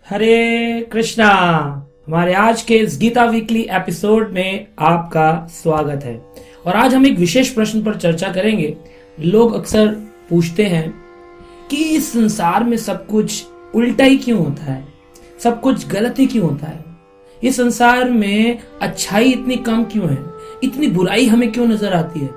हरे कृष्णा। हमारे आज के इस गीता वीकली एपिसोड में आपका स्वागत है। और आज हम एक विशेष प्रश्न पर चर्चा करेंगे। लोग अक्सर पूछते हैं कि इस संसार में सब कुछ उल्टा ही क्यों होता है, सब कुछ गलत ही क्यों होता है, इस संसार में अच्छाई इतनी कम क्यों है, इतनी बुराई हमें क्यों नजर आती है।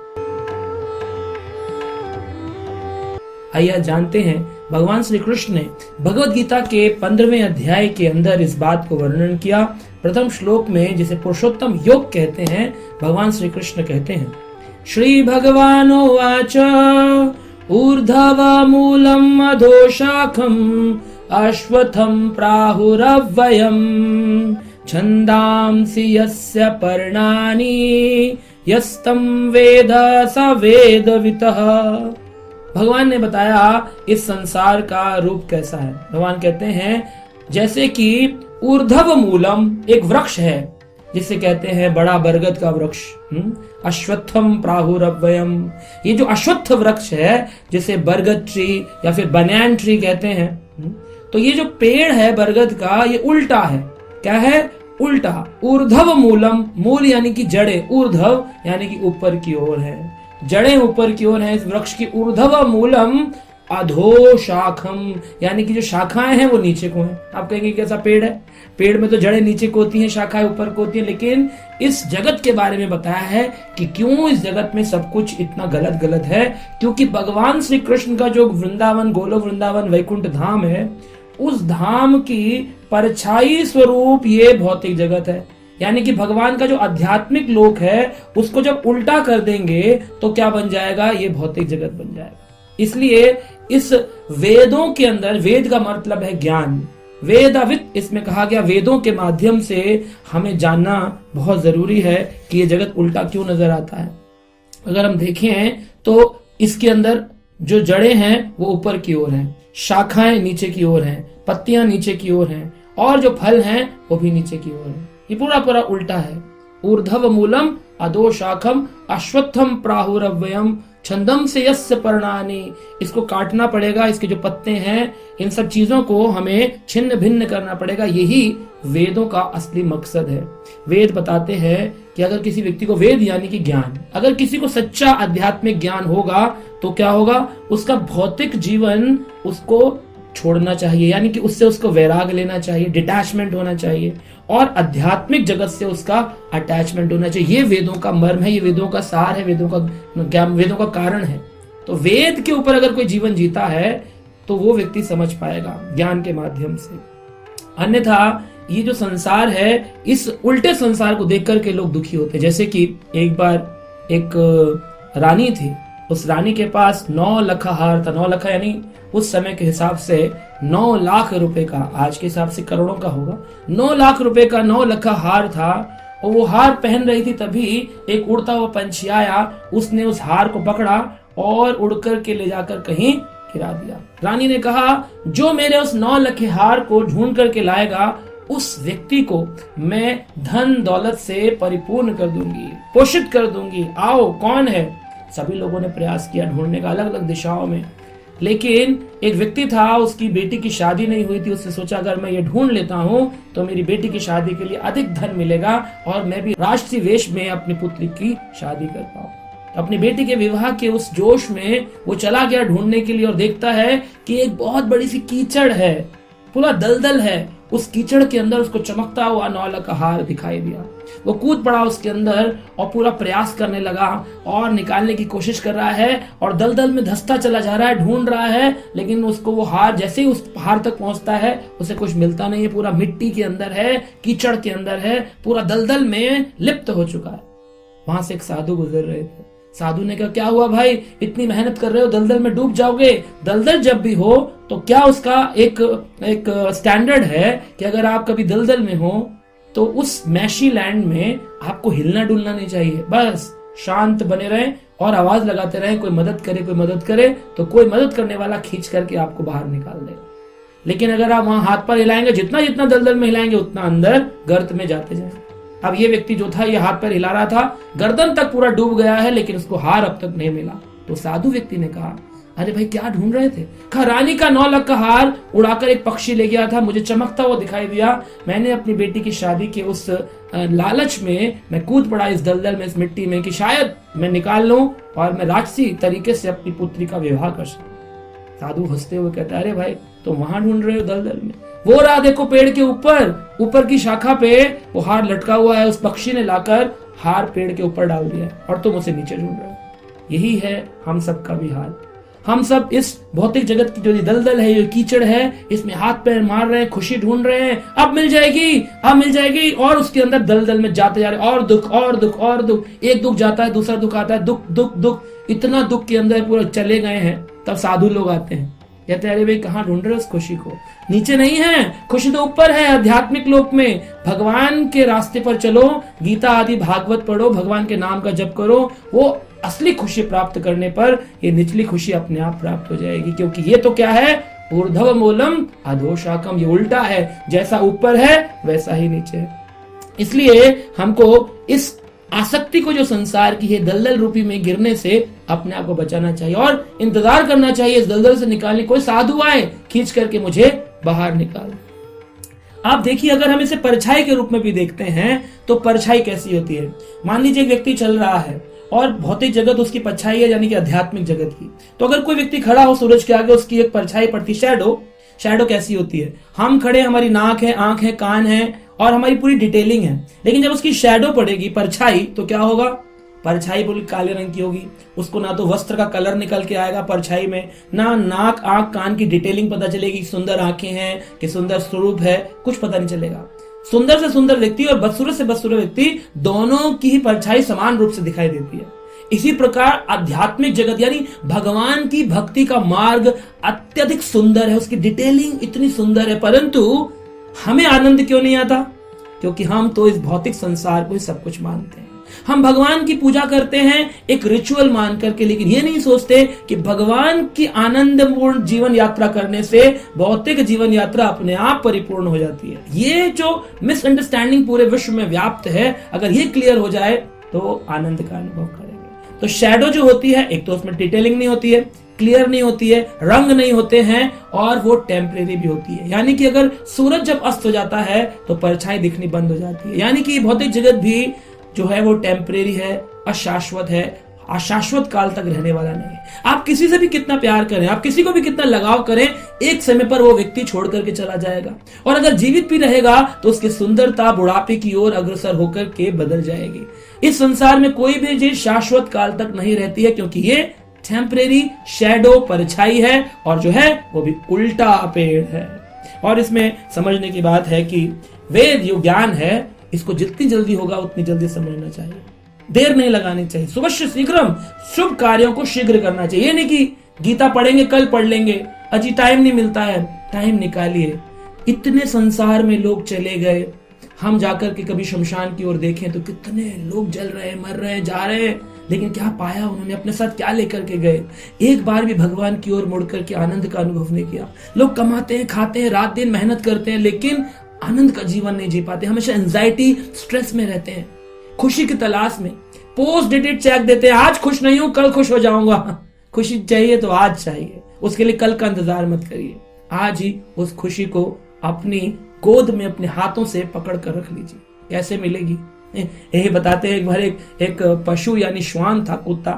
आइए जानते हैं भगवान श्री कृष्ण ने भगवत गीता के 15वें अध्याय के अंदर इस बात को वर्णन किया। प्रथम श्लोक में, जिसे पुरुषोत्तम योग कहते हैं, भगवान श्री कृष्ण कहते हैं, श्री भगवानुवाच ऊर्ध्व मूलम अधोशाखम अश्वत्थम प्राहुरव्ययम् छन्दांसि यस्य पर्णानि यस्तं वेद स वेदवितः। भगवान ने बताया इस संसार का रूप कैसा है। भगवान कहते हैं जैसे कि ऊर्ध्व मूलम एक वृक्ष है, जिसे कहते हैं बड़ा बरगद का वृक्ष, अश्वत्थम प्राहुरव्ययम्, ये जो अश्वत्थ वृक्ष है जिसे बरगद ट्री या फिर बनैन ट्री कहते हैं, तो ये जो पेड़ है बरगद का, ये उल्टा है। क्या है? उल्टा। ऊर्ध्व मूलम, मूल यानी कि जड़े, ऊर्ध्व यानी कि ऊपर की ओर है, जड़ें ऊपर की ओर हैं इस वृक्ष की। ऊर्ध्व मूलम अधो शाखम, यानी कि जो शाखाएं हैं वो नीचे को हैं। आप कहेंगे कैसा पेड़ है? पेड़ में तो जड़ें नीचे को होती हैं, शाखाएं ऊपर को होती हैं। लेकिन इस जगत के बारे में बताया है कि क्यों इस जगत में सब कुछ इतना गलत गलत है, क्योंकि भगवान श्री कृष्ण का जो वृंदावन, गोलोक वृंदावन वैकुंठ धाम है, उस धाम की परछाई स्वरूप ये भौतिक जगत है। यानी कि भगवान का जो आध्यात्मिक लोक है उसको जब उल्टा कर देंगे तो क्या बन जाएगा? ये भौतिक जगत बन जाएगा। इसलिए इस वेदों के अंदर, वेद का मतलब है ज्ञान, वेदावित इसमें कहा गया, वेदों के माध्यम से हमें जानना बहुत जरूरी है कि ये जगत उल्टा क्यों नजर आता है। अगर हम देखें तो इसके अंदर जो जड़ें हैं वो ऊपर की ओर हैं, शाखाएं नीचे की ओर हैं, पत्तियां नीचे की ओर हैं, और जो फल हैं वो भी नीचे की ओर हैं। ये पूरा पूरा उल्टा है। ऊर्ध्व मूलम अधो शाखम अश्वत्थम प्राहुरव्ययम् छंदम से यस्य पर्णानि, इसको काटना पड़ेगा, इसके जो पत्ते हैं, इन सब चीजों को हमें छिन्न भिन्न करना पड़ेगा। यही वेदों का असली मकसद है। वेद बताते हैं कि अगर किसी व्यक्ति को, वेद यानी कि ज्ञान, अगर किसी को सच्चा आध्यात्मिक ज्ञान होगा तो क्या होगा? उसका भौतिक जीवन उसको छोड़ना चाहिए, यानी कि उससे उसको वैराग लेना चाहिए, डिटैचमेंट होना चाहिए, और आध्यात्मिक जगत से उसका अटैचमेंट होना चाहिए। ये वेदों का मर्म है, ये वेदों का सार है, वेदों का ज्ञान, वेदों का कारण है। तो वेद के ऊपर अगर कोई जीवन जीता है तो वो व्यक्ति समझ पाएगा ज्ञान के माध्यम से। अन्यथा ये जो संसार है, इस उल्टे संसार को देख करके लोग दुखी होते हैं। जैसे कि एक बार एक रानी थी, उस रानी के पास 9 लखा हार था। 9 लखा यानी उस समय के हिसाब से 9 लाख रुपए का, आज के हिसाब से करोड़ों का होगा। 9 लाख रुपए का 9 लखा हार था, और वो हार पहन रही थी। तभी एक उड़ता हुआ पंछी आया, उसने उस हार को पकड़ा और उड़कर के ले जाकर कहीं गिरा दिया। रानी ने कहा, जो मेरे उस 9 लखे हार को ढूंढ करके लाएगा, उस व्यक्ति को मैं धन दौलत से परिपूर्ण कर दूंगी, पोषित कर दूंगी। आओ, कौन है? सभी लोगों ने प्रयास किया ढूंढने का, अलग अलग दिशाओं में। लेकिन एक व्यक्ति था, उसकी बेटी की शादी नहीं हुई थी। उसने सोचा अगर मैं ये ढूंढ लेता हूं तो मेरी बेटी की शादी के लिए अधिक धन मिलेगा और मैं भी राष्ट्रीय वेश में अपनी पुत्री की शादी कर पाऊं। अपनी बेटी के विवाह के उस जोश में वो चला गया ढूंढने के लिए, और देखता है कि एक बहुत बड़ी सी कीचड़ है, पूरा दलदल है। उस कीचड़ के अंदर उसको चमकता हुआ 9 लखा हार दिखाई दिया। वो कूद पड़ा उसके अंदर और पूरा प्रयास करने लगा और निकालने की कोशिश कर रहा है, और दलदल में धंसता चला जा रहा है, ढूंढ रहा है। लेकिन उसको वो हार, जैसे ही उस हार तक पहुंचता है, उसे कुछ मिलता नहीं है। पूरा मिट्टी के अंदर है, कीचड़ के अंदर है, पूरा दलदल में लिप्त हो चुका है। वहां से एक साधु गुजर रहे थे। साधु ने कहा, क्या हुआ भाई, इतनी मेहनत कर रहे हो, दलदल में डूब जाओगे। दलदल जब भी हो तो क्या उसका एक स्टैंडर्ड है कि अगर आप कभी दलदल में हो तो उस मैशी लैंड में आपको हिलना डुलना नहीं चाहिए, बस शांत बने रहें और आवाज लगाते रहें, कोई मदद करे, कोई मदद करे, तो कोई मदद करने वाला खींच करके आपको बाहर निकाल देगा। लेकिन अगर आप वहां हाथ पर हिलाएंगे, जितना जितना दलदल में हिलाएंगे उतना अंदर गर्त में जाते जाएंगे। अब ये व्यक्ति जो था, ये हाथ पैर हिला रहा था, गर्दन तक पूरा डूब गया है, लेकिन उसको हार अब तक नहीं मिला। तो साधु व्यक्ति ने कहा, अरे भाई क्या ढूंढ रहे थे? कहा रानी का 9 लाख का हार उड़ाकर एक पक्षी ले गया था, मुझे चमकता हुआ दिखाई दिया, मैंने अपनी बेटी की शादी के उस लालच में मैं कूद पड़ा इस दलदल में, इस मिट्टी में, कि शायद मैं निकाल लूं और मैं राजसी तरीके से अपनी पुत्री का विवाह कर सकूं। साधु हंसते हुए कहता है, अरे भाई तो वहां ढूंढ रहे हो दलदल में? वो रहा देखो पेड़ के ऊपर की शाखा पे वो हार लटका हुआ है, उस पक्षी ने लाकर हार पेड़ के ऊपर डाल दिया और तुम उसे नीचे ढूंढ रहे हो। यही है हम सब का भी हाल। हम सब इस भौतिक जगत की जो दलदल है, जो कीचड़ है, इसमें हाथ पैर मार रहे हैं, खुशी ढूंढ रहे हैं, अब मिल जाएगी, और उसके अंदर दलदल में जाते जा रहे हैं, और दुख, एक दुख जाता है, दूसरा दुख आता है, दुख, इतना दुख के अंदर पूरा चले गए हैं। तब साधु लोग आते हैं, कहते हैं, अरे भाई कहाँ ढूंढ रहे हो उस खुशी को? नीचे नहीं है, खुशी तो ऊपर है, आध्यात्मिक लोक में। भगवान के रास्ते पर चलो, गीता आदि भागवत पढ़ो, भगवान के नाम का जप करो, वो असली खुशी प्राप्त करने पर ये निचली खुशी अपने आप प्राप्त हो जाएगी। क्योंकि ये तो क्या है? ऊर्ध्व मूलम अधो शाखम, ये उल्टा है, जैसा ऊपर है वैसा ही नीचे है। इसलिए हमको इस आसक्ति को जो संसार की है दलदल रूपी में गिरने से अपने आप को बचाना चाहिए और इंतजार करना चाहिए इस दलदल से निकालने, कोई साधु आए खींच करके मुझे बाहर निकाल। आप देखिए, अगर हम इसे परछाई के रूप में भी देखते हैं तो परछाई कैसी होती है? मान लीजिए एक व्यक्ति चल रहा है और भौतिक जगत उसकी परछाई है, यानी कि आध्यात्मिक जगत की। तो अगर कोई व्यक्ति खड़ा हो सूरज के आगे, उसकी एक परछाई पड़ती, शैडो कैसी होती है? हम खड़े, हमारी नाक है, आंख है, कान है और हमारी पूरी डिटेलिंग है, लेकिन जब उसकी शैडो पड़ेगी, परछाई, तो क्या होगा? परछाई पूरी काले रंग की होगी। उसको ना तो वस्त्र का कलर निकल के आएगा परछाई में, ना नाक, आंख, कान की डिटेलिंग पता चलेगी, सुंदर आंखें हैं कि सुंदर स्वरूप है, कुछ पता नहीं चलेगा। सुंदर से सुंदर व्यक्ति और बदसूरत से बदसूरत व्यक्ति, दोनों की ही परछाई समान रूप से दिखाई देती है। इसी प्रकार आध्यात्मिक जगत यानी भगवान की भक्ति का मार्ग अत्यधिक सुंदर है, उसकी डिटेलिंग इतनी सुंदर है, परंतु हमें आनंद क्यों नहीं आता? क्योंकि हम तो इस भौतिक संसार को ही सब कुछ मानते हैं। हम भगवान की पूजा करते हैं एक रिचुअल मान करके, लेकिन ये नहीं सोचते कि भगवान की आनंदपूर्ण जीवन यात्रा करने से भौतिक जीवन यात्रा अपने आप परिपूर्ण हो जाती है। ये जो मिसअंडरस्टैंडिंग पूरे विश्व में व्याप्त है, अगर ये क्लियर हो जाए तो आनंद का अनुभव करेंगे। तो शैडो जो होती है, एक तो उसमें डिटेलिंग नहीं होती है, क्लियर नहीं होती है, रंग नहीं होते हैं, और वो टेम्परेरी भी होती है। यानी कि अगर सूरज जब अस्त हो जाता है तो परछाई दिखनी बंद हो जाती है। यानी कि भौतिक जगत भी जो है वो टेम्परेरी है, अशाश्वत है, अशाश्वत काल तक रहने वाला नहीं है। आप किसी से भी कितना प्यार करें, आप किसी को भी कितना लगाव करें, एक समय पर वो व्यक्ति छोड़ करके चला जाएगा, और अगर जीवित भी रहेगा तो उसकी सुंदरता बुढ़ापे की ओर अग्रसर होकर के बदल जाएगी। इस संसार में कोई भी चीज शाश्वत काल तक नहीं रहती है, क्योंकि ये टेम्परेरी शैडो परछाई है, और जो है वो भी उल्टा पेड़ है। और इसमें समझने की बात है कि वेद जो ज्ञान है, इसको जितनी जल्दी होगा उतनी जल्दी समझना चाहिए, देर नहीं लगानी चाहिए। सुबह शीघ्रम, शुभ कार्यों को शीघ्र करना चाहिए। ये नहीं कि गीता पढ़ेंगे कल पढ़ लेंगे, अजी टाइम नहीं मिलता है, टाइम निकालिए। इतने संसार में लोग चले गए, हम जाकर के कभी शमशान की ओर देखें तो कितने लोग जल रहे हैं, मर रहे हैं, जा रहे हैं, लेकिन क्या पाया उन्होंने? अपने साथ क्या लेकर के गए? एक बार भी भगवान की ओर मुड़ करके आनंद का अनुभव नहीं किया। लोग कमाते हैं, खाते हैं, रात दिन मेहनत करते हैं, लेकिन आनंद का जीवन नहीं जी पाते। हमेशा एंजाइटी, स्ट्रेस में रहते हैं, खुशी की तलाश में। पोस्ट डेटेड चेक देते हैं, आज खुश नहीं हूं, कल खुश हो जाऊंगा। खुशी चाहिए तो आज चाहिए, उसके लिए कल का इंतजार मत करिए, आज ही उस खुशी को अपनी गोद में अपने हाथों से पकड़ कर रख लीजिए। कैसे मिलेगी? यही बताते हैं, एक बार एक पशु यानी श्वान था, कुत्ता,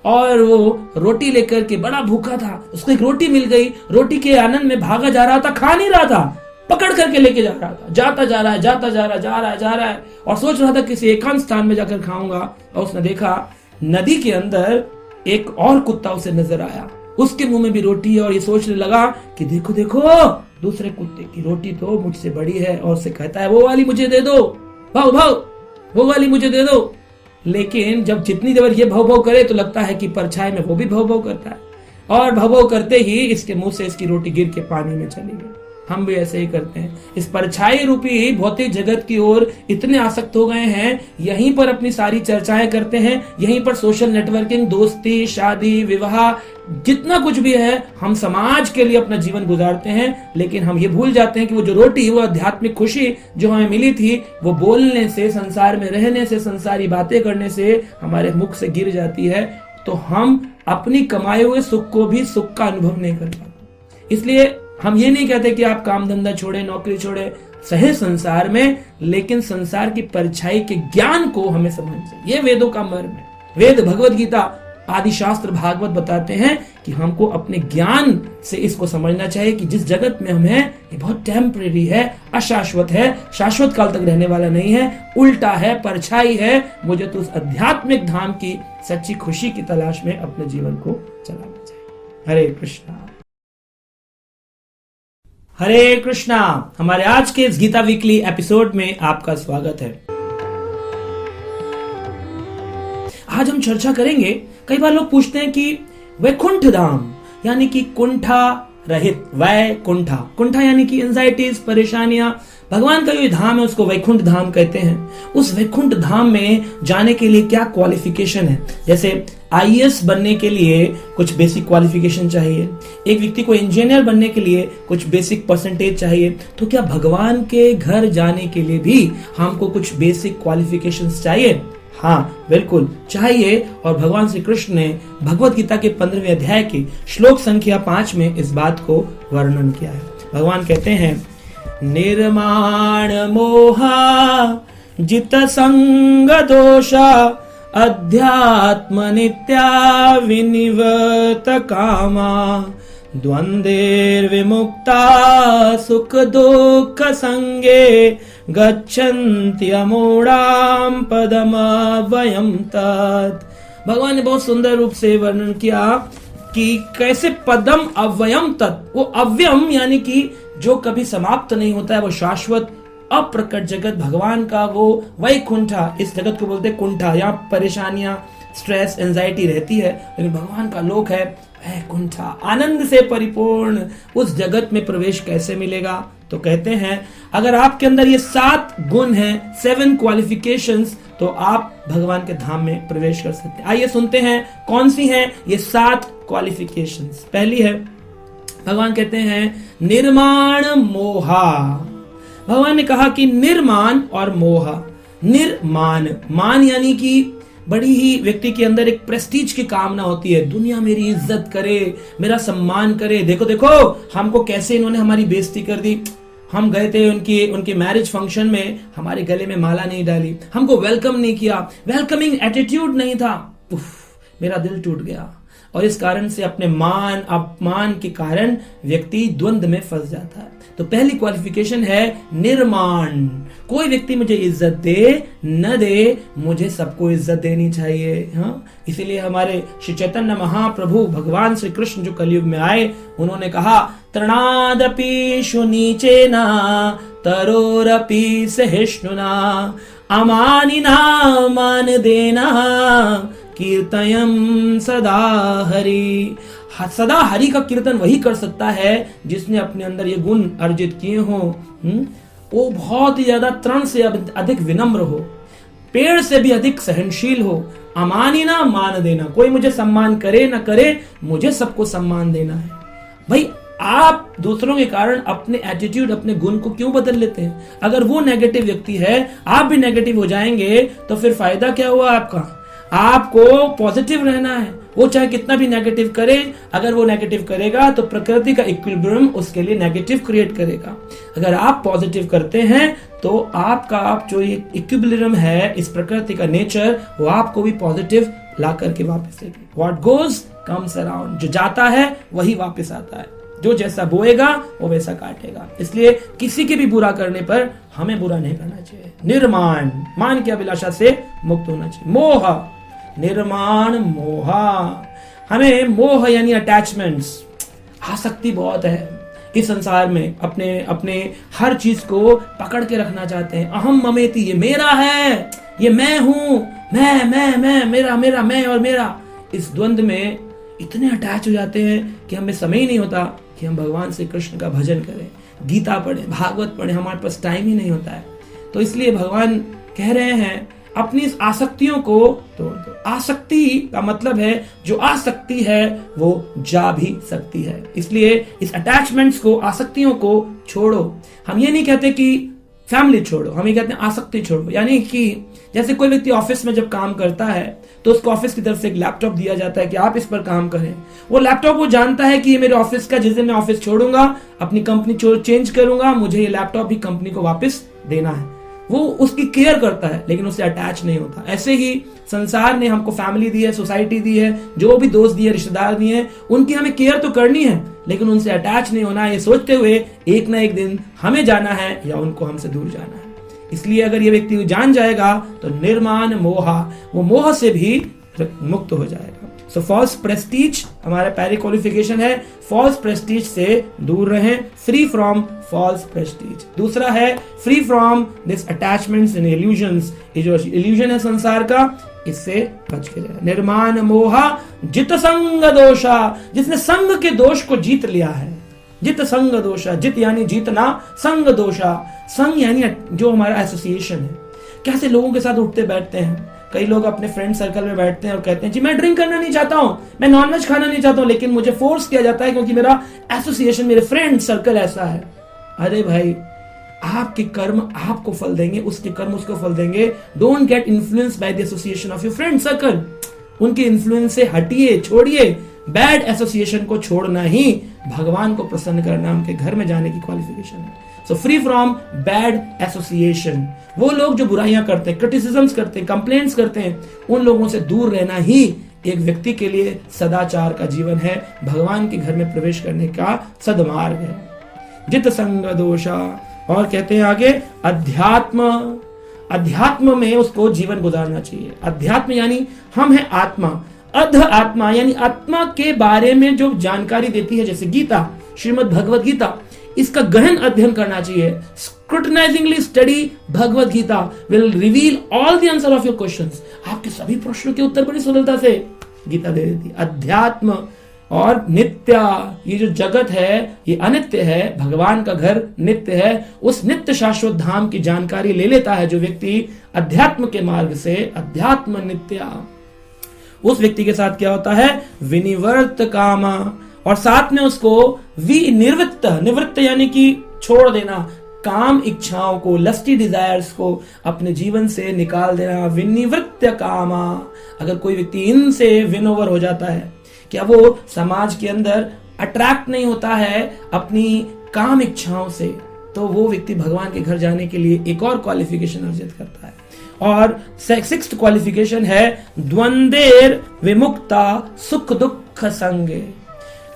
और वो रोटी लेकर के बड़ा भूखा था, उसको एक रोटी मिल गई, रोटी के आनंद में भागा जा रहा था, खा नहीं रहा था, पकड़ करके लेके जा रहा था, जाता जा रहा है और सोच रहा था किसी एकांत स्थान में जाकर खाऊंगा। और उसने देखा नदी के अंदर एक और कुत्ता उसे नजर आया, उसके मुंह में भी रोटी है, और ये सोचने लगा कि देखो देखो दूसरे कुत्ते की रोटी तो मुझसे बड़ी है, और उससे कहता है वो वाली मुझे दे दो, भाव भाव वो वाली मुझे दे दो। लेकिन जब जितनी देर ये भव भव करे तो लगता है कि परछाई में वो भी भव भव करता है, और भव भव करते ही इसके मुंह से इसकी रोटी गिर के पानी में चली गई। हम भी ऐसे ही करते हैं, इस परछाई रूपी भौतिक जगत की ओर इतने आसक्त हो गए हैं, यहीं पर अपनी सारी चर्चाएं करते हैं, यहीं पर सोशल नेटवर्किंग, दोस्ती, शादी, विवाह, जितना कुछ भी है हम समाज के लिए अपना जीवन गुजारते हैं। लेकिन हम ये भूल जाते हैं कि वो जो रोटी, वो आध्यात्मिक खुशी जो हमें मिली थी, वो बोलने से, संसार में रहने से, संसारी बातें करने से हमारे मुख से गिर जाती है। तो हम अपनी कमाए हुए सुख को भी सुख का अनुभव नहीं कर पाते। इसलिए हम ये नहीं कहते कि आप काम धंधा छोड़े, नौकरी छोड़े, सहे संसार में, लेकिन संसार की परछाई के ज्ञान को हमें समझना चाहिए। ये वेदों का मर्म है। वेद, भगवत गीता आदि शास्त्र, भागवत बताते हैं कि हमको अपने ज्ञान से इसको समझना चाहिए कि जिस जगत में हम हैं ये बहुत टेम्परेरी है, अशाश्वत है, शाश्वत काल तक रहने वाला नहीं है, उल्टा है, परछाई है। मुझे तो उस आध्यात्मिक धाम की सच्ची खुशी की तलाश में अपने जीवन को चलाना चाहिए। हरे कृष्णा, हरे कृष्णा। हमारे आज के इस गीता वीकली एपिसोड में आपका स्वागत है। आज हम चर्चा करेंगे, कई बार लोग पूछते हैं कि वैकुंठ धाम यानी कि कुंठा रहित, वैकुंठा, कुंठा यानी कि एंजाइटीज, परेशानियां, भगवान का जो धाम है उसको वैकुंठ धाम कहते हैं। उस वैकुंठ धाम में जाने के लिए क्या क्वालिफिकेशन है? जैसे आईएएस बनने के लिए कुछ बेसिक क्वालिफिकेशन चाहिए, एक व्यक्ति को इंजीनियर बनने के लिए कुछ बेसिक परसेंटेज चाहिए, तो क्या भगवान के घर जाने के लिए भी हमको कुछ बेसिक क्वालिफिकेशंस चाहिए? हाँ, बिल्कुल चाहिए। और भगवान श्री कृष्ण ने भगवत गीता के 15वें अध्याय के श्लोक संख्या 5 में इस बात को वर्णन किया है। भगवान कहते हैं, निर्माण मोहा जित संग दोषा अध्यात्म नित्या विनिवत कामा द्वंद्वेर विमुक्ता सुख दुख संगे गच्छन्ति अमूढ़ाम पदमव्ययम् तत्। भगवान ने बहुत सुंदर रूप से वर्णन किया कि कैसे पदम अव्ययम् तत्, वो अव्ययम यानी कि जो कभी समाप्त नहीं होता है, वो शाश्वत अप्रकट जगत भगवान का, वो वैकुंठा, इस जगत को बोलते हैं कुंठा। यहाँ परेशानियां, स्ट्रेस, एंजाइटी रहती है, लेकिन भगवान का लोक है वैकुंठा, आनंद से परिपूर्ण। उस जगत में प्रवेश कैसे मिलेगा? तो कहते हैं अगर आपके अंदर ये 7 गुण हैं, 7 क्वालिफिकेशंस, तो आप भगवान के धाम में प्रवेश कर सकते हैं। आइए सुनते हैं कौन सी हैं ये 7 क्वालिफिकेशंस। पहली है, भगवान कहते हैं निर्माण मोहा। भगवान ने कहा कि निर्माण और मोहा। निर्माण, मान यानी कि बड़ी ही व्यक्ति के अंदर एक प्रेस्टीज की कामना होती है, दुनिया मेरी इज्जत करे, मेरा सम्मान करे। देखो देखो हमको कैसे इन्होंने हमारी बेइज्जती कर दी। हम गए थे उनके मैरिज फंक्शन में, हमारे गले में माला नहीं डाली, हमको वेलकम नहीं किया, वेलकमिंग एटीट्यूड नहीं था। मेरा दिल टूट गया। और इस कारण से अपने मान अपमान के कारण व्यक्ति द्वंद्व में फंस जाता है। तो पहली क्वालिफिकेशन है निर्माण। कोई व्यक्ति मुझे इज्जत दे न दे, मुझे सबको इज्जत देनी चाहिए। हाँ, इसीलिए हमारे श्री चैतन्य महाप्रभु भगवान श्री कृष्ण जो कलयुग में आए, उन्होंने कहा तृणादपि शुनीचेना तरोरपि सहिष्णुना अमानिना मान देना कीर्तयम सदा हरि। सदा हरि का कीर्तन वही कर सकता है जिसने अपने अंदर ये गुण अर्जित किए हो। वो बहुत ही ज्यादा तृण से अधिक विनम्र हो, पेड़ से भी अधिक सहनशील हो, अमानिना मान देना, कोई मुझे सम्मान करे ना करे, मुझे सबको सम्मान देना है। भाई आप दूसरों के कारण अपने एटीट्यूड, अपने गुण को क्यों बदल लेते हैं? अगर वो नेगेटिव व्यक्ति है, आप भी नेगेटिव हो जाएंगे, तो फिर फायदा क्या हुआ आपका? आपको पॉजिटिव रहना है। वो चाहे कितना भी नेगेटिव करे, अगर वो नेगेटिव करेगा तो प्रकृति का इक्विलिब्रियम उसके लिए नेगेटिव क्रिएट करेगा। अगर आप पॉजिटिव करते हैं तो आप जो ये इक्विलिब्रियम है, इस प्रकृति का नेचर, वो आपको भी पॉजिटिव ला करके वापस देगी। व्हाट गोज कम्स अराउंड, जो जाता है वही वापस आता है। जो जैसा बोएगा वो वैसा काटेगा। इसलिए किसी के भी बुरा करने पर हमें बुरा नहीं करना चाहिए। निर्माण, मान की अभिलाषा से मुक्त होना चाहिए। मोह, निर्माण मोहा, हमें मोह यानी अटैचमेंट्स, आसक्ति बहुत है इस संसार में। अपने हर चीज को पकड़ के रखना चाहते हैं। अहम ममेति, ये मेरा है, ये मैं हूं, मैं मेरा मेरा मैं और मेरा। इस द्वंद्व में इतने अटैच हो जाते हैं कि हमें समय ही नहीं होता कि हम भगवान श्री कृष्ण का भजन करें, गीता पढ़ें, भागवत पढ़ें। हमारे पास टाइम ही नहीं होता है। तो इसलिए भगवान कह रहे हैं अपनी इस आसक्तियों को तोड़ दो। आसक्ति का मतलब है जो आसक्ति है वो जा भी सकती है। इसलिए इस अटैचमेंट्स को, आसक्तियों को छोड़ो। हम ये नहीं कहते कि फैमिली छोड़ो, हम ये कहते हैं आसक्ति छोड़ो। यानी कि जैसे कोई व्यक्ति ऑफिस में जब काम करता है तो उसको ऑफिस की तरफ से एक लैपटॉप दिया जाता है कि आप इस पर काम करें। वो लैपटॉप वो जानता है कि ये मेरे ऑफिस का, जिस दिन मैं ऑफिस छोड़ूंगा, अपनी कंपनी चेंज करूंगा, मुझे ये लैपटॉप भी कंपनी को वापस देना है। वो उसकी केयर करता है लेकिन उससे अटैच नहीं होता। ऐसे ही संसार ने हमको फैमिली दी है, सोसाइटी दी है, जो भी दोस्त दिए, रिश्तेदार दिए हैं, उनकी हमें केयर तो करनी है लेकिन उनसे अटैच नहीं होना, ये सोचते हुए एक ना एक दिन हमें जाना है या उनको हमसे दूर जाना है। इसलिए अगर ये व्यक्ति जान जाएगा तो निर्माण मोहा, वो मोह से भी मुक्त हो जाएगा। सो फॉल्स प्रेस्टीज, हमारा पहली क्वालिफिकेशन है फॉल्स प्रेस्टीज से दूर रहें, फ्री फ्रॉम फॉल्स प्रेस्टीज। दूसरा है free from this attachments and illusions, ये जो इल्यूजन है संसार का, इससे बच के जाए। निर्माण मोहा जित संग दोषा, जिसने संग के दोष को जीत लिया है। जित संग दोषा, जित यानी जीतना, संग दोषा, संग यानी जो हमारा एसोसिएशन है। कैसे लोगों के साथ उठते बैठते हैं, कई लोग अपने फ्रेंड सर्कल में बैठते हैं और कहते हैं जी मैं ड्रिंक करना नहीं चाहता हूं, मैं नॉनवेज खाना नहीं चाहता हूं, लेकिन मुझे फोर्स किया जाता है क्योंकि मेरा एसोसिएशन, मेरे फ्रेंड सर्कल ऐसा है। अरे भाई, आपके कर्म आपको फल देंगे, उसके कर्म उसको फल देंगे। Don't get influence by the association of your friend circle. उनके इन्फ्लुएंस से हटिए, छोड़िए। बैड एसोसिएशन को छोड़ना ही भगवान को प्रसन्न करना, उनके घर में जाने की क्वालिफिकेशन है। So free from bad association. वो लोग जो बुराइयां करते हैं, क्रिटिसिज्म्स करते हैं, कंप्लेंट्स करते हैं, उन लोगों से दूर रहना ही एक व्यक्ति के लिए सदाचार का जीवन है, भगवान के घर में प्रवेश करने का सदमार्ग है। जित संग दोषा। और कहते हैं आगे अध्यात्म, अध्यात्म में उसको जीवन गुजारना चाहिए। अध्यात्म यानी हम है आत्मा, अध आत्मा यानी आत्मा के बारे में जो जानकारी देती है, जैसे गीता, श्रीमद् भगवद गीता, इसका गहन अध्ययन करना चाहिए। Scrutinisingly study Bhagavad Gita will reveal all the answer of your questions. आपके सभी प्रश्नों के उत्तर बड़ी सरलता से गीता दे देती है। अध्यात्म और नित्य, ये जो जगत है ये अनित्य है, भगवान का घर नित्य है। उस नित्य शाश्वत धाम की जानकारी ले लेता है जो व्यक्ति अध्यात्म के मार्ग से, अध्यात्म नित्य, उस व्यक्ति के साथ क्या होता है, विनिवर्त कामा, और साथ में उसको विनिवृत्त, निवृत्त यानी कि छोड़ देना, काम इच्छाओं को, लस्टी डिजायर्स को अपने जीवन से निकाल देना। विनिवृत्त कामा। अगर कोई व्यक्ति इनसे विन ओवर हो जाता है, क्या वो समाज के अंदर अट्रैक्ट नहीं होता है अपनी काम इच्छाओं से, तो वो व्यक्ति भगवान के घर जाने के लिए एक और क्वालिफिकेशन अर्जित करता है। और सिक्स्थ क्वालिफिकेशन है द्वंदेर विमुक्ता सुख दुख संगे।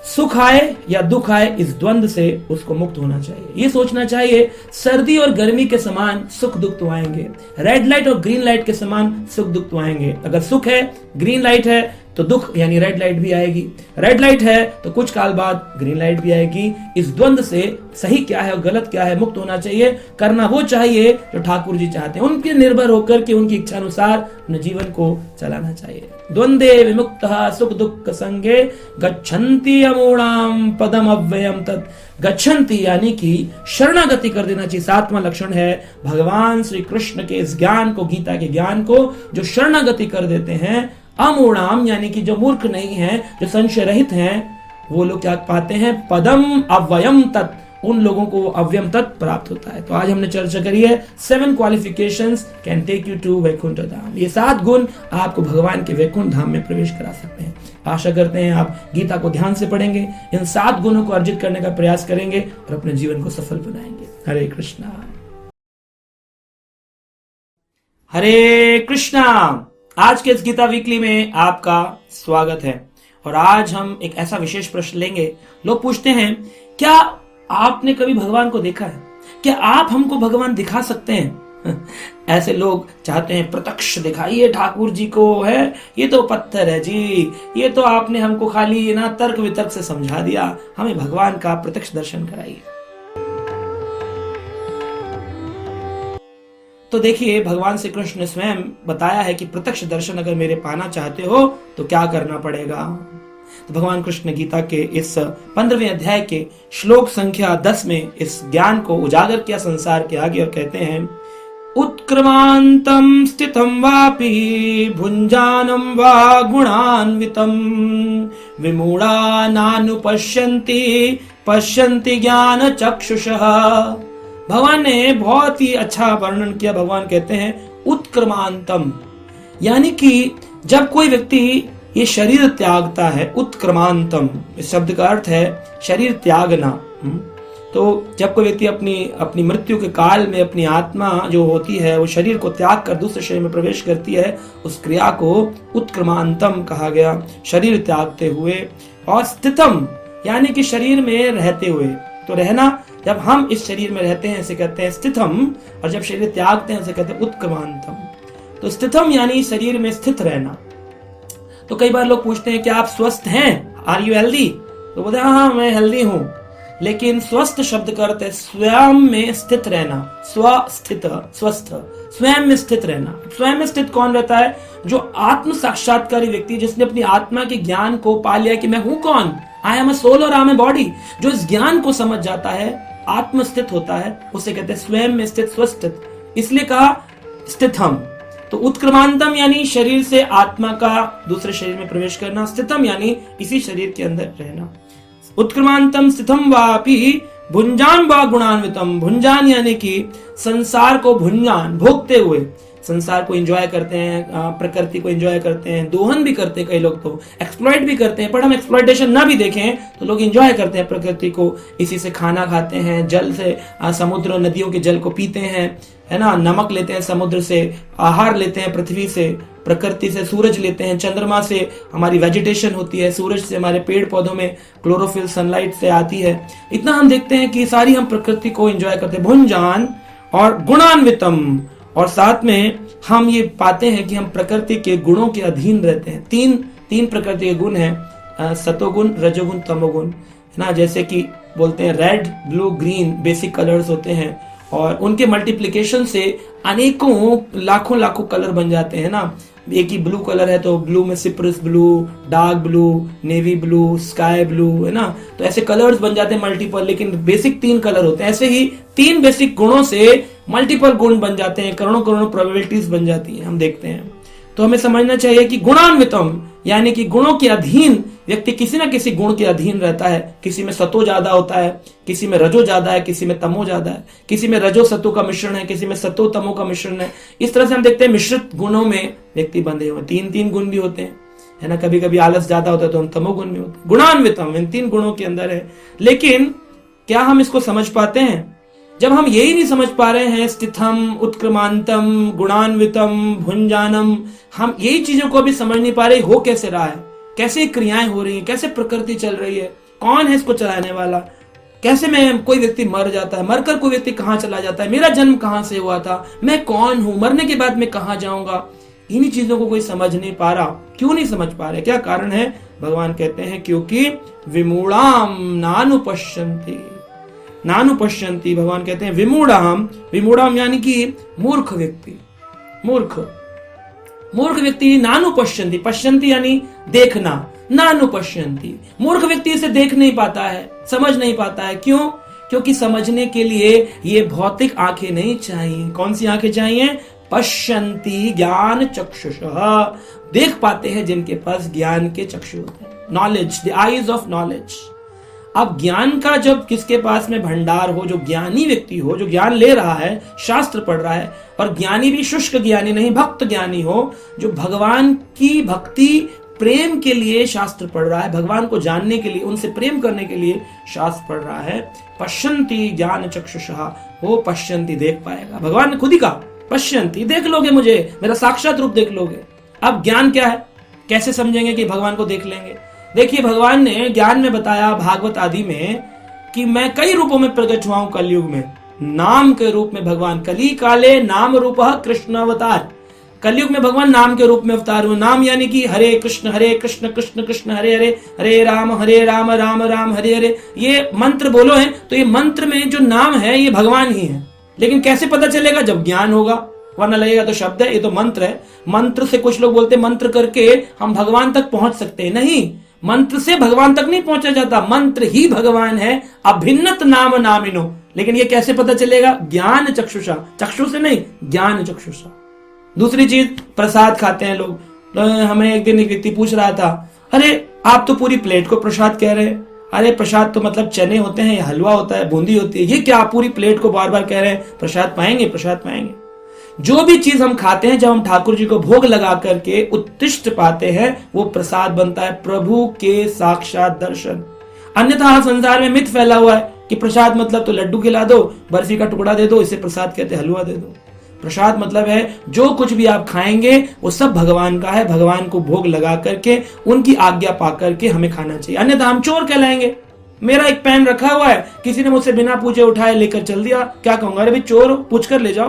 सुख आए या दुख आए, इस द्वंद से उसको मुक्त होना चाहिए। ये सोचना चाहिए सर्दी और गर्मी के समान सुख दुख तो आएंगे, रेड लाइट और ग्रीन लाइट के समान सुख दुख तो आएंगे। अगर सुख है, ग्रीन लाइट है, तो दुख यानी रेड लाइट भी आएगी। रेड लाइट है तो कुछ काल बाद ग्रीन लाइट भी आएगी। इस द्वंद से सही क्या है और गलत क्या है मुक्त होना चाहिए। करना वो चाहिए जो ठाकुर जी चाहते हैं, उनके निर्भर होकर के उनकी इच्छा अनुसार अपने जीवन को चलाना चाहिए। द्वंदे विमुक्तः सुख दुख संगे गच्छन्ति अमूढ़ाम पदम अव्ययम तत्। गच्छन्ति यानी कि शरणागति कर देना चाहिए। सातवां लक्षण है भगवान श्री कृष्ण के इस ज्ञान को, गीता के ज्ञान को जो शरणागति कर देते हैं। अमूढ़ाम यानी कि जो मूर्ख नहीं है, जो संशय रहित हैं, वो लोग क्या पाते हैं, पदम अव्ययम तत्, उन लोगों को अव्ययम तत् प्राप्त होता है। तो आज हमने चर्चा करी है 7 qualifications can take you to Vaikunth Dham. ये 7 गुण आपको भगवान के वैकुंठ धाम में प्रवेश करा सकते हैं। आशा करते हैं आप गीता को ध्यान से पढ़ेंगे, इन 7 गुणों को अर्जित करने का प्रयास करेंगे और अपने जीवन को सफल बनाएंगे। हरे कृष्णा हरे कृष्णा। आज के इस गीता वीकली में आपका स्वागत है और आज हम एक ऐसा विशेष प्रश्न लेंगे। लोग पूछते हैं क्या आपने कभी भगवान को देखा है, क्या आप हमको भगवान दिखा सकते हैं? ऐसे लोग चाहते हैं प्रत्यक्ष दिखाइए ठाकुर जी को, है ये तो पत्थर है जी, ये तो आपने हमको खाली ना तर्क वितर्क से समझा दिया, हमें भगवान का प्रत्यक्ष दर्शन कराइए। तो देखिए भगवान श्री कृष्ण ने स्वयं बताया है कि प्रत्यक्ष दर्शन अगर मेरे पाना चाहते हो तो क्या करना पड़ेगा। तो भगवान कृष्ण ने गीता के इस 15वें अध्याय के श्लोक संख्या 10 में इस ज्ञान को उजागर किया संसार के आगे और कहते हैं उत्क्रमांतम स्थितम वापि भुंजानम वा गुणान्वितम विमूढ़ा नानुपश्यन्ति पश्यन्ति ज्ञान चक्षुषः भगवान ने बहुत ही अच्छा वर्णन किया। भगवान कहते हैं उत्क्रमांतम, यानी कि जब कोई व्यक्ति ये शरीर त्यागता है, उत्क्रमांतम इस शब्द का अर्थ है शरीर त्यागना। तो जब कोई व्यक्ति अपनी मृत्यु के काल में अपनी आत्मा जो होती है वो शरीर को त्याग कर दूसरे शरीर में प्रवेश करती है, उस क्रिया को उत्क्रमांतम कहा गया, शरीर त्यागते हुए। और स्थितम यानी कि शरीर में रहते हुए, तो रहना, जब हम इस शरीर में रहते हैं इसे कहते हैं स्थितम, और जब शरीर त्यागते हैं उसे कहते हैं उत्क्रमांतम। तो स्थितम यानी शरीर में स्थित रहना। तो कई बार लोग पूछते हैं क्या आप स्वस्थ हैं, आर यू हेल्दी? तो बोलते हैं हाँ मैं हेल्दी हूं। लेकिन स्वस्थ शब्द का अर्थ है स्वयं में स्थित रहना, स्वस्थित, स्वस्थ, स्वयं में स्थित रहना। स्वयं में स्थित कौन रहता है? जो आत्म साक्षात्कारी व्यक्ति, जिसने अपनी आत्मा के ज्ञान को पा लिया कि मैं हूं कौन, आई एम अ सोल और आई एम अ बॉडी। जो इस ज्ञान को समझ जाता है, आत्मस्थित होता है, उसे कहते हैं स्वयं में स्थित, स्वस्थित। इसलिए कहा स्थितम। तो उत्क्रमांतम यानी शरीर से आत्मा का दूसरे शरीर में प्रवेश करना, स्थितम यानी इसी शरीर के अंदर रहना। उत्क्रमांतम स्थितम वापि भुंजान वा गुणान्वितम। भुंजान यानी कि संसार को भुंजान, भोगते हुए, संसार को एंजॉय करते हैं, प्रकृति को एंजॉय करते हैं, दोहन भी करते हैं, कई लोग तो एक्सप्लॉइट भी करते हैं। पर हम एक्सप्लॉइटेशन ना भी देखें तो लोग एंजॉय करते हैं प्रकृति को, इसी से खाना खाते हैं, जल से, समुद्र नदियों के जल को पीते हैं, है ना, नमक लेते हैं समुद्र से, आहार लेते हैं पृथ्वी से, प्रकृति से सूरज लेते हैं, चंद्रमा से हमारी वेजिटेशन होती है, सूरज से हमारे पेड़ पौधों में क्लोरोफिल सनलाइट से आती है। इतना हम देखते हैं कि सारी हम प्रकृति को एंजॉय करते हैं। भुंजान और गुणान्वितम, और साथ में हम ये पाते हैं कि हम प्रकृति के गुणों के अधीन रहते हैं। तीन प्रकृति के गुण हैं, सतोगुण, रजोगुण, तमोगुण, है ना। जैसे कि बोलते हैं red, blue, green basic colours होते हैं, और उनके मल्टीप्लिकेशन से अनेकों लाखों कलर बन जाते हैं ना। एक ही ब्लू कलर है तो ब्लू में Cyprus blue, dark blue, navy blue, sky blue, है ना। तो ऐसे कलर्स बन जाते हैं मल्टीपल, लेकिन बेसिक 3 कलर होते हैं। ऐसे ही 3 बेसिक गुणों से मल्टीपल गुण बन जाते हैं, करोड़ों प्रोबेबिलिटीज बन जाती हैं, हम देखते हैं। तो हमें समझना चाहिए कि गुणान्वितम यानी कि गुणों के अधीन व्यक्ति किसी ना किसी गुण के अधीन रहता है। किसी में सतो ज्यादा होता है, किसी में रजो ज्यादा है, किसी में तमो ज्यादा है, किसी में रजो सतो का मिश्रण है, किसी में सतो तमो का मिश्रण है। इस तरह से हम देखते हैं मिश्रित गुणों में व्यक्ति बंधे हुए। 3 गुण भी होते हैं, है ना। कभी कभी आलस ज्यादा होता है तो हम तमोगुण में होते हैं। गुणान्वितम इन 3 गुणों के अंदर है। लेकिन क्या हम इसको समझ पाते हैं? जब हम यही नहीं समझ पा रहे हैं, स्थितम, उत्क्रमांतम, गुणान्वितम, भुंजानम, हम यही चीजों को भी समझ नहीं पा रहे, हो कैसे रहा है, कैसे क्रियाएं हो रही हैं, कैसे प्रकृति चल रही है, कौन है इसको चलाने वाला, कैसे में कोई व्यक्ति मर जाता है, मरकर कोई व्यक्ति कहाँ चला जाता है, मेरा जन्म कहाँ से हुआ था, मैं कौन हूं, मरने के बाद मैं कहाँ जाऊंगा, इन्हीं चीजों को कोई समझ नहीं पा रहा। क्यों नहीं समझ पा रहे? क्या कारण है? भगवान कहते हैं क्योंकि विमूढ़ाम नानुपश्यन्ति। नानुपश्यन्ति, भगवान कहते हैं विमूढ़ाम, विमूढ़ाम यानी कि मूर्ख व्यक्ति, मूर्ख व्यक्ति, नानुपश्यन्ति, पश्यन्ति यानी देखना, नानुपश्यन्ति, मूर्ख व्यक्ति इसे देख नहीं पाता है, समझ नहीं पाता है। क्यों? क्योंकि समझने के लिए ये भौतिक आंखें नहीं चाहिए। कौन सी आंखें चाहिए? पश्यन्ति ज्ञान चक्षुषः, देख पाते हैं जिनके पास ज्ञान के चक्षु होते हैं, knowledge, the eyes of knowledge. अब ज्ञान का जब किसके पास में भंडार हो, जो ज्ञानी व्यक्ति हो, जो ज्ञान ले रहा है, शास्त्र पढ़ रहा है, और ज्ञानी भी शुष्क ज्ञानी नहीं, भक्त ज्ञानी हो, जो भगवान की भक्ति प्रेम के लिए शास्त्र पढ़ रहा है, भगवान को जानने के लिए, उनसे प्रेम करने के लिए शास्त्र पढ़ रहा है, पश्यन्ति ज्ञान चक्षुषः, वो पश्यन्ति देख पाएगा। भगवान ने खुद ही कहा पश्यन्ति, देख लोगे मुझे, मेरा साक्षात रूप देख लोगे। अब ज्ञान क्या है? कैसे समझेंगे कि भगवान को देख लेंगे? देखिए, भगवान ने ज्ञान में बताया भागवत आदि में कि मैं कई रूपों में प्रकट हुआ हूं कलयुग में। नाम के रूप में भगवान, कली काले नाम रूप कृष्ण अवतार, कलयुग में भगवान नाम के रूप में अवतार हुए। नाम यानी कि हरे कृष्ण कृष्ण कृष्ण हरे हरे, हरे राम राम राम हरे हरे। ये मंत्र बोलो है तो ये मंत्र में जो नाम है ये भगवान ही है। लेकिन कैसे पता चलेगा? जब ज्ञान होगा, वरना लगेगा तो शब्द है, ये तो मंत्र है। मंत्र से कुछ लोग बोलते हैं मंत्र करके हम भगवान तक पहुंच सकते हैं। नहीं, मंत्र से भगवान तक नहीं पहुंचा जाता, मंत्र ही भगवान है, अभिन्नत नाम नामिनो। लेकिन ये कैसे पता चलेगा? ज्ञान चक्षुषा, चक्षु से नहीं, ज्ञान चक्षुषा। दूसरी चीज, प्रसाद खाते हैं लोग। हमें एक दिन एक व्यक्ति पूछ रहा था, अरे आप तो पूरी प्लेट को प्रसाद कह रहे हैं, अरे प्रसाद तो मतलब चने होते हैं, या हलवा होता है, बूंदी होती है, ये क्या आप पूरी प्लेट को बार बार कह रहे हैं प्रसाद पाएंगे प्रसाद पाएंगे। जो भी चीज हम खाते हैं, जब हम ठाकुर जी को भोग लगा करके उत्तिष्ट पाते हैं, वो प्रसाद बनता है, प्रभु के साक्षात दर्शन। अन्यथा संसार में मिथ फैला हुआ है कि प्रसाद मतलब तो लड्डू खिला दो, बर्फी का टुकड़ा दे दो, इसे प्रसाद कहते हैं, हलवा दे दो। प्रसाद मतलब है जो कुछ भी आप खाएंगे वो सब भगवान का है, भगवान को भोग लगा करके उनकी आज्ञा पा करके हमें खाना चाहिए, अन्यथा हम चोर कहलाएंगे। मेरा एक पेन रखा हुआ है, किसी ने मुझसे बिना पूछे उठाए लेकर चल दिया, क्या कहूंगा, अरे भाई चोर हो, पूछ कर ले जाओ।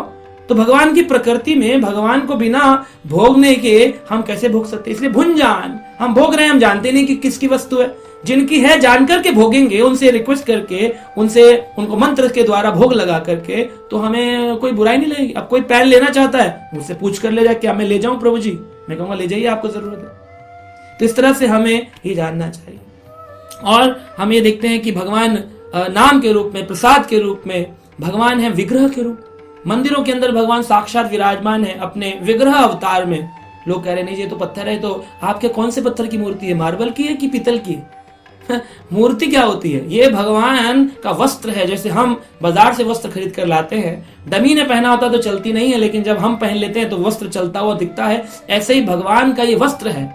तो भगवान की प्रकृति में भगवान को बिना भोगने के हम कैसे भोग सकते, इसलिए भुंजान हम भोग रहे हैं, हम जानते नहीं कि किसकी वस्तु है, जिनकी है जानकर के भोगेंगे, उनसे रिक्वेस्ट करके, उनको मंत्र के द्वारा भोग लगा करके, तो हमें कोई बुराई नहीं लगेगी। अब कोई पेन लेना चाहता है, मुझसे पूछ कर ले जाए, क्या मैं ले जाऊं प्रभु जी, मैं कहूंगा ले जाइए, आपको जरूरत है। तो इस तरह से हमें ये जानना चाहिए। और हम ये देखते हैं कि भगवान नाम के रूप में, प्रसाद के रूप में, भगवान है विग्रह के रूप। मंदिरों के अंदर भगवान साक्षात विराजमान है अपने विग्रह अवतार में। लोग कह रहे नहीं ये तो पत्थर है, तो आपके कौन से पत्थर की मूर्ति है, मार्बल की है कि पीतल की है? मूर्ति क्या होती है, ये भगवान का वस्त्र है। जैसे हम बाजार से वस्त्र खरीद कर लाते हैं, डमी ने पहना होता तो चलती नहीं है, लेकिन जब हम पहन लेते हैं तो वस्त्र चलता हुआ दिखता है। ऐसे ही भगवान का ये वस्त्र है,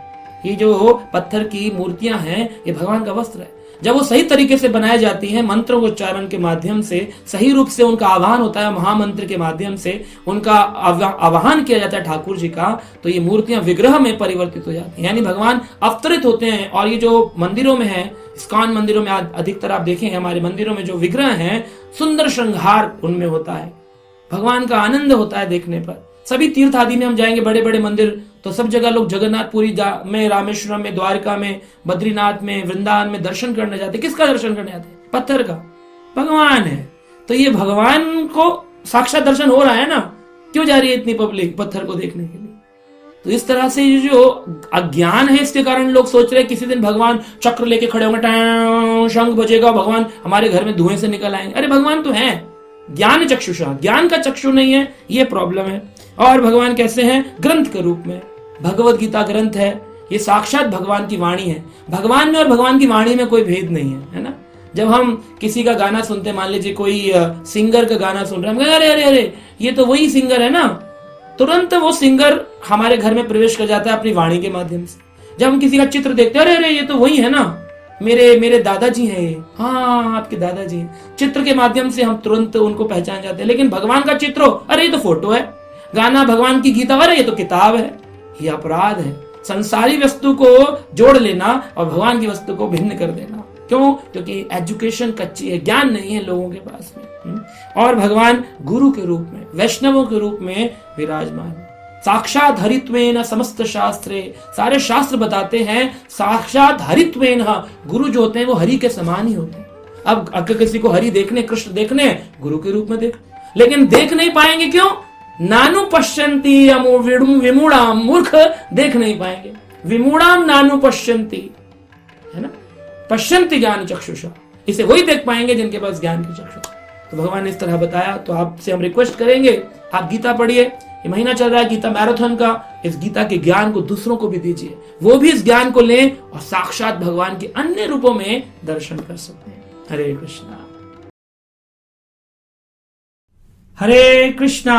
ये जो पत्थर की मूर्तियां हैं ये भगवान का वस्त्र है। जब वो सही तरीके से बनाई जाती हैं, मंत्रों के उच्चारण के माध्यम से, सही रूप से उनका आह्वान होता है, महामंत्र के माध्यम से उनका आह्वान किया जाता है ठाकुर जी का, तो ये मूर्तियां विग्रह में परिवर्तित हो जाती हैं, यानी भगवान अवतरित होते हैं। और ये जो मंदिरों में है, इस्कॉन मंदिरों में अधिकतर आप देखें, हमारे मंदिरों में जो विग्रह हैं, सुंदर श्रृंगार उनमें होता है, भगवान का आनंद होता है देखने पर। सभी तीर्थ आदि में हम जाएंगे, बड़े बड़े मंदिर, तो सब जगह लोग जगन्नाथपुरी में, रामेश्वरम में, द्वारका में, बद्रीनाथ में, वृंदावन में दर्शन करने जाते। किसका दर्शन करने जाते? पत्थर का, भगवान है। तो ये भगवान को साक्षात दर्शन हो रहा है ना, क्यों जा रही है इतनी पब्लिक पत्थर को देखने के लिए? तो इस तरह से जो अज्ञान है, इसके कारण लोग सोच रहे हैं किसी दिन भगवान चक्र लेके खड़े होंगे, शंख बजेगा, भगवान हमारे घर में धुएं से निकल आएंगे। अरे भगवान तो है, ज्ञान चक्षुषा, ज्ञान का चक्षु नहीं है, ये प्रॉब्लम है। और भगवान कैसे हैं? ग्रंथ के रूप में। भगवत गीता ग्रंथ है, ये साक्षात भगवान की वाणी है। भगवान में और भगवान की वाणी में कोई भेद नहीं है ना। जब हम किसी का गाना सुनते, मान लीजिए कोई सिंगर का गाना सुन रहे हैं, हम अरे अरे अरे ये तो वही सिंगर है ना, तुरंत वो सिंगर हमारे घर में प्रवेश कर जाता है अपनी वाणी के माध्यम से। जब हम किसी का चित्र देखते हैं, अरे अरे ये तो वही है ना, मेरे दादाजी हैं ये, हाँ आपके दादाजी हैं। चित्र के माध्यम से हम तुरंत उनको पहचान जाते हैं। लेकिन भगवान का चित्र हो, अरे ये तो फोटो है, गाना भगवान की गीता, अरे ये तो किताब है। ये अपराध है, संसारी वस्तु को जोड़ लेना और भगवान की वस्तु को भिन्न कर देना। क्यों? क्योंकि एजुकेशन कच्ची है, ज्ञान नहीं है लोगों के पास में। और भगवान गुरु के रूप में, वैष्णवों के रूप में विराजमान है। साक्षात हरित्वेन समस्त शास्त्रे, सारे शास्त्र बताते हैं साक्षात हरित्वेन, गुरु जो होते हैं वो हरि के समान ही होते हैं। अब अगर किसी को हरि देखने, कृष्ण देखने, गुरु के रूप में देख, लेकिन देख नहीं पाएंगे। क्यों? नानु पश्यन्ति विमूढ़ाम, मूर्ख देख नहीं पाएंगे। विमूढ़ाम नानु पश्यन्ति, है ना, पश्यन्ति ज्ञान चक्षुषा, इसे वही देख पाएंगे जिनके पास ज्ञान की चक्षुषा। तो भगवान ने इस तरह बताया। तो आपसे हम रिक्वेस्ट करेंगे, आप गीता पढ़िए, ये महीना चल रहा है गीता मैराथन का, इस गीता के ज्ञान को दूसरों को भी दीजिए, वो भी इस ज्ञान को लें और साक्षात भगवान के अन्य रूपों में दर्शन कर सकते हैं। हरे कृष्णा हरे कृष्णा।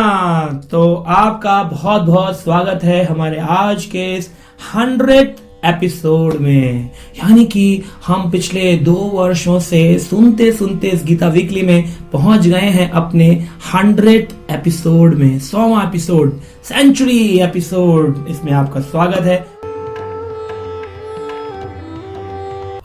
तो आपका बहुत बहुत स्वागत है हमारे आज के इस 100th एपिसोड में। यानी कि हम पिछले 2 वर्षों से सुनते सुनते इस गीता वीकली में पहुंच गए हैं अपने 100th एपिसोड में। 100वां एपिसोड, सेंचुरी एपिसोड, इसमें आपका स्वागत है।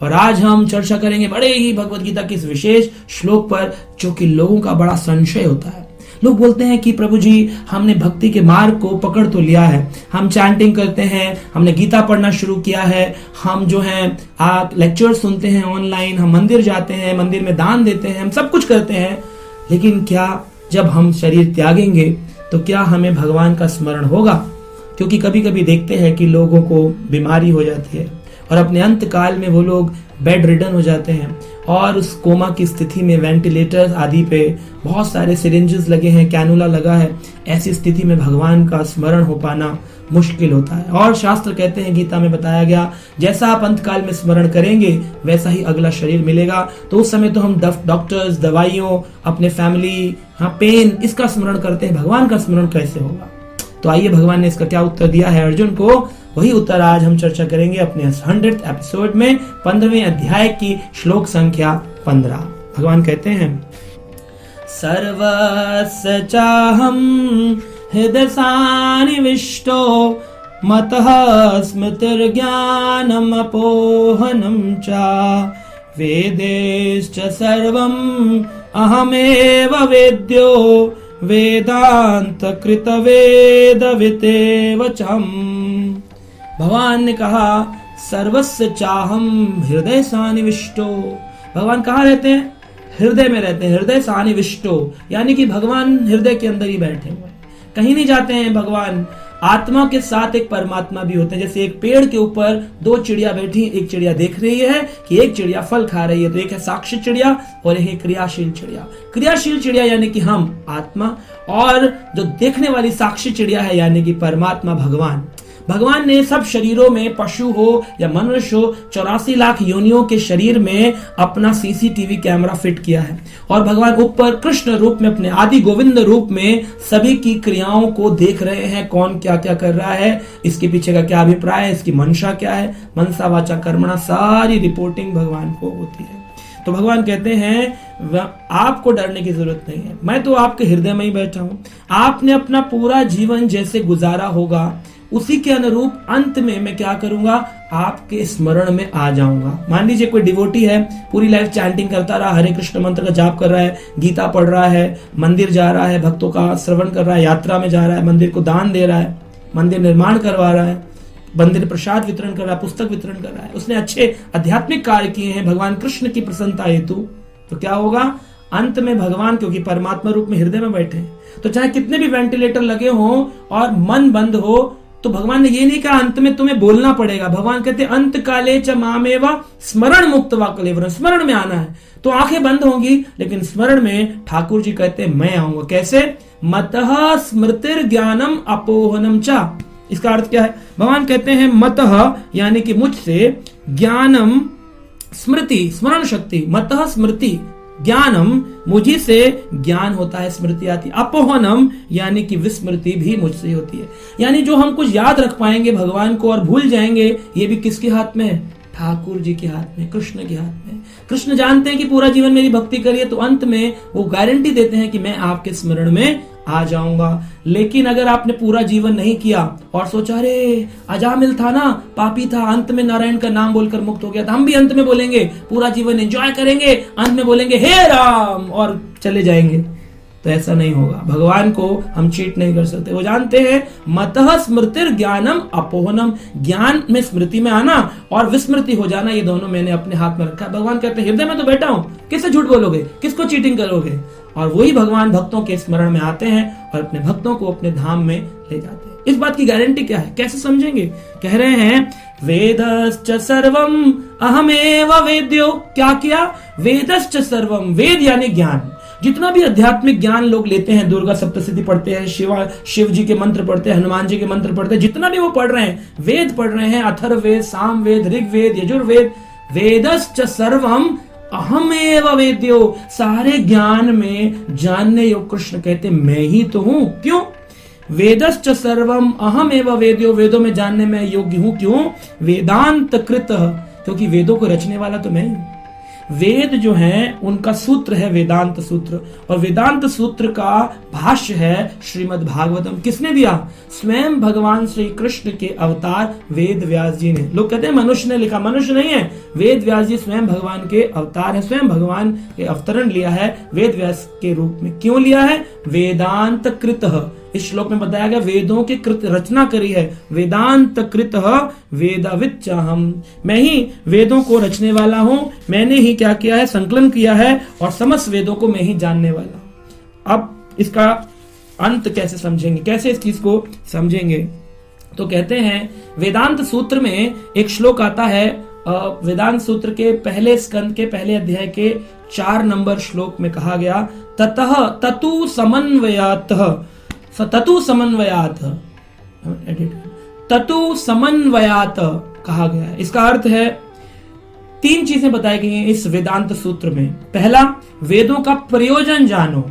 और आज हम चर्चा करेंगे बड़े ही भगवत गीता के इस विशेष श्लोक पर, जो कि लोगों का बड़ा संशय होता है। लोग बोलते हैं कि प्रभु जी हमने भक्ति के मार्ग को पकड़ तो लिया है, हम चैंटिंग करते हैं, हमने गीता पढ़ना शुरू किया है, हम जो हैं लेक्चर सुनते हैं ऑनलाइन, हम मंदिर जाते हैं, मंदिर में दान देते हैं, हम सब कुछ करते हैं, लेकिन क्या जब हम शरीर त्यागेंगे तो क्या हमें भगवान का स्मरण होगा? क्योंकि कभी कभी देखते हैं कि लोगों को बीमारी हो जाती है और अपने अंत काल में वो लोग बेड रिडन हो जाते हैं और उस कोमा की स्थिति में वेंटिलेटर आदि पे बहुत सारे सिरिंजेस लगे हैं, कैनुला लगा है, ऐसी स्थिति में भगवान का स्मरण हो पाना मुश्किल होता है। और शास्त्र कहते हैं, गीता में बताया गया, जैसा आप अंतकाल में स्मरण करेंगे वैसा ही अगला शरीर मिलेगा। तो उस समय तो हम डॉक्टर्स, दवाइयों, अपने फैमिली, पेन, इसका स्मरण करते हैं, भगवान का स्मरण कैसे होगा? तो आइए भगवान ने इसका क्या उत्तर दिया है अर्जुन को, वही उत्तर आज हम चर्चा करेंगे अपने 100th एपिसोड में, 15वें अध्याय की श्लोक संख्या 15। भगवान कहते हैं, सर्वस्य चाहं हृदय सानिविष्टो मतः स्मृतिर्ज्ञानम् अपोहनं च वेदैश्च सर्वम् अहमेव वेद्यो वेदांत कृत वेदवितेव चम। भगवान ने कहा, सर्वस्य चाहम हृदय सानिविष्टो। भगवान कहाँ रहते हैं? हृदय में रहते हैं। हृदय सानिविष्टो यानी कि भगवान हृदय के अंदर ही बैठे हुए, कहीं नहीं जाते हैं। भगवान आत्मा के साथ एक परमात्मा भी होते हैं। जैसे एक पेड़ के ऊपर दो चिड़िया बैठी, एक चिड़िया देख रही है कि एक चिड़िया फल खा रही है, तो एक है साक्षी चिड़िया और एक है क्रियाशील चिड़िया। क्रियाशील चिड़िया यानी कि हम आत्मा, और जो देखने वाली साक्षी चिड़िया है यानी कि परमात्मा भगवान। भगवान ने सब शरीरों में, पशु हो या मनुष्य हो, 84 लाख योनियों के शरीर में अपना सीसीटीवी कैमरा फिट किया है। और भगवान ऊपर कृष्ण रूप में, अपने आदि गोविंद रूप में सभी की क्रियाओं को देख रहे हैं, कौन क्या क्या कर रहा है, इसके पीछे का क्या अभिप्राय है, इसकी मंशा क्या है। मनसा वाचा कर्मणा, सारी रिपोर्टिंग भगवान को होती है। तो भगवान कहते हैं, आपको डरने की जरूरत नहीं है, मैं तो आपके हृदय में ही बैठा हूं। आपने अपना पूरा जीवन जैसे गुजारा होगा उसी के अनुरूप अंत में मैं क्या करूंगा, आपके स्मरण में आ जाऊंगा। मान लीजिए कोई डिवोटी है, पूरी लाइफ चैंटिंग करता रहा, हरे कृष्ण मंत्र का जाप कर रहा है, गीता पढ़ रहा है, मंदिर जा रहा है, भक्तों का श्रवण कर रहा है, यात्रा में जा रहा है, मंदिर को दान दे रहा है, मंदिर निर्माण करवा रहा है, मंदिर प्रसाद वितरण कर रहा है, पुस्तक वितरण कर रहा है, उसने अच्छे आध्यात्मिक कार्य किए हैं भगवान कृष्ण की प्रसन्नता हेतु, तो क्या होगा अंत में भगवान, क्योंकि परमात्मा रूप में हृदय में बैठे हैं, तो चाहे कितने भी वेंटिलेटर लगे हों और मन बंद हो, तो भगवान ने ये नहीं कहा अंत में तुम्हें बोलना पड़ेगा। भगवान कहते अंत काले च मामेवा स्मरण मुक्त वा कलेवरम, स्मरण में आना है तो आंखें बंद होंगी, लेकिन स्मरण में ठाकुर जी कहते हैं मैं आऊंगा। कैसे? मतः स्मृतिर ज्ञानम अपोहनम चा। इसका अर्थ क्या है? भगवान कहते हैं मतः यानी कि मुझसे, ज्ञानम स्मृति, स्मरण शक्ति, मतः स्मृति, ज्ञानम मुझी से ज्ञान होता है, स्मृति आती। अपोहनम यानी कि विस्मृति भी मुझसे होती है। यानी जो हम कुछ याद रख पाएंगे भगवान को और भूल जाएंगे, ये भी किसके हाथ में है? ठाकुर जी के हाथ में, कृष्ण के हाथ में। कृष्ण जानते हैं कि पूरा जीवन मेरी भक्ति करिए, तो अंत में वो गारंटी देते हैं कि मैं आपके स्मरण में आ जाऊंगा। लेकिन अगर आपने पूरा जीवन नहीं किया और सोचा अरे अजामिल था ना, पापी था, अंत में नारायण का नाम बोलकर मुक्त हो गया था, हम भी अंत में बोलेंगे, पूरा जीवन एंजॉय करेंगे, अंत में बोलेंगे हे राम और चले जाएंगे, तो ऐसा नहीं होगा। भगवान को हम चीट नहीं कर सकते। वो जानते हैं मतः स्मृतिर ज्ञानम अपोहनम, ज्ञान में स्मृति में आना और विस्मृति हो जाना, ये दोनों मैंने अपने हाथ में रखा है। भगवान कहते हैं हृदय में तो बैठा हूं, किससे झूठ बोलोगे, किसको चीटिंग करोगे? और वही भगवान भक्तों के स्मरण में आते हैं और अपने भक्तों को अपने धाम में ले जाते हैं। इस बात की गारंटी क्या है, कैसे समझेंगे? कह रहे हैं वेदश्च सर्वम अहमेव वेद्यो। क्या किया? वेदश्च सर्वम, वेद यानी ज्ञान। जितना भी आध्यात्मिक ज्ञान लोग लेते हैं, दुर्गा सप्तशती पढ़ते हैं, शिव जी के मंत्र पढ़ते हैं, हनुमान जी के मंत्र पढ़ते हैं, जितना भी वो पढ़ रहे हैं, वेद पढ़ रहे हैं, अथर्ववेद, सामवेद, ऋग्वेद, यजुर्वेद, वेदश्च सर्वम अहमेव वेद्यो, सारे ज्ञान में जानने योग कृष्ण कहते मैं ही तो हूं। क्यों? वेदश्च सर्वम अहमेव वेद्यो, वेदों में जानने में योग्य हूं। क्यों? वेदांत कृत, क्योंकि वेदों को रचने वाला तो मैं ही हूं। वेद जो है उनका सूत्र है वेदांत सूत्र, और वेदांत सूत्र का भाष्य है श्रीमद् भागवतम। किसने दिया? स्वयं भगवान श्री कृष्ण के अवतार वेद व्यास जी ने। लोग कहते हैं मनुष्य ने लिखा, मनुष्य नहीं है, वेद व्यास जी स्वयं भगवान के अवतार है, स्वयं भगवान के अवतरण लिया है वेद व्यास के रूप में। क्यों लिया है? वेदांत कृत, इस श्लोक में बताया गया वेदों की कृत रचना करी है, वेदांत कृत वेदविच्चाहम, मैं ही वेदों को रचने वाला हूं, मैंने ही क्या किया है? संकलन किया है, और समस्त वेदों को मैं ही जानने वाला हूं। अब इसका अंत कैसे समझेंगे, कैसे इस चीज को समझेंगे? तो कहते हैं वेदांत सूत्र में एक श्लोक आता है, वेदांत सूत्र के पहले स्कंद के पहले अध्याय के 4 नंबर श्लोक में कहा गया, ततः ततु समन्वयात्, ततु समन्वयात्, ततु समन्वयात् कहा गया है। इसका अर्थ है 3 चीजें बताई गई हैं इस वेदांत सूत्र में। पहला, वेदों का प्रयोजन जानो।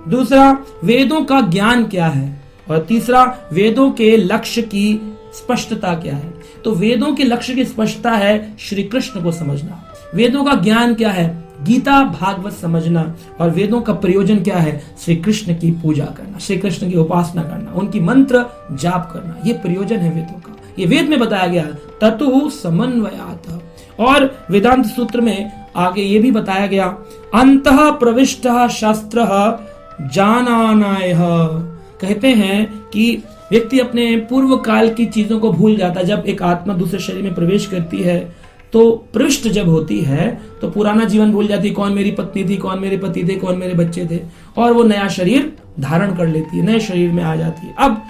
दूसरा, वेदों का ज्ञान क्या है। और तीसरा, वेदों के लक्ष्य की स्पष्टता क्या है। तो वेदों के लक्ष्य की स्पष्टता है श्री कृष्ण को समझना। वेदों का ज्ञान क्या है, गीता भागवत समझना। और वेदों का प्रयोजन क्या है, श्री कृष्ण की पूजा करना, श्री कृष्ण की उपासना करना, उनकी मंत्र जाप करना। ये प्रयोजन है वेदों का। ये वेद में बताया गया, ततु समन्वयात्। और वेदांत सूत्र में आगे ये भी बताया गया, अंतः प्रविष्टः शास्त्रः जानानायः। कहते हैं कि व्यक्ति अपने पूर्व काल की चीजों को भूल जाता है। जब एक आत्मा दूसरे शरीर में प्रवेश करती है तो प्रविष्ट जब होती है तो पुराना जीवन भूल जाती है, कौन मेरी पत्नी थी, कौन मेरे पति थे, कौन मेरे बच्चे थे, और वो नया शरीर धारण कर लेती है, नए शरीर में आ जाती है। अब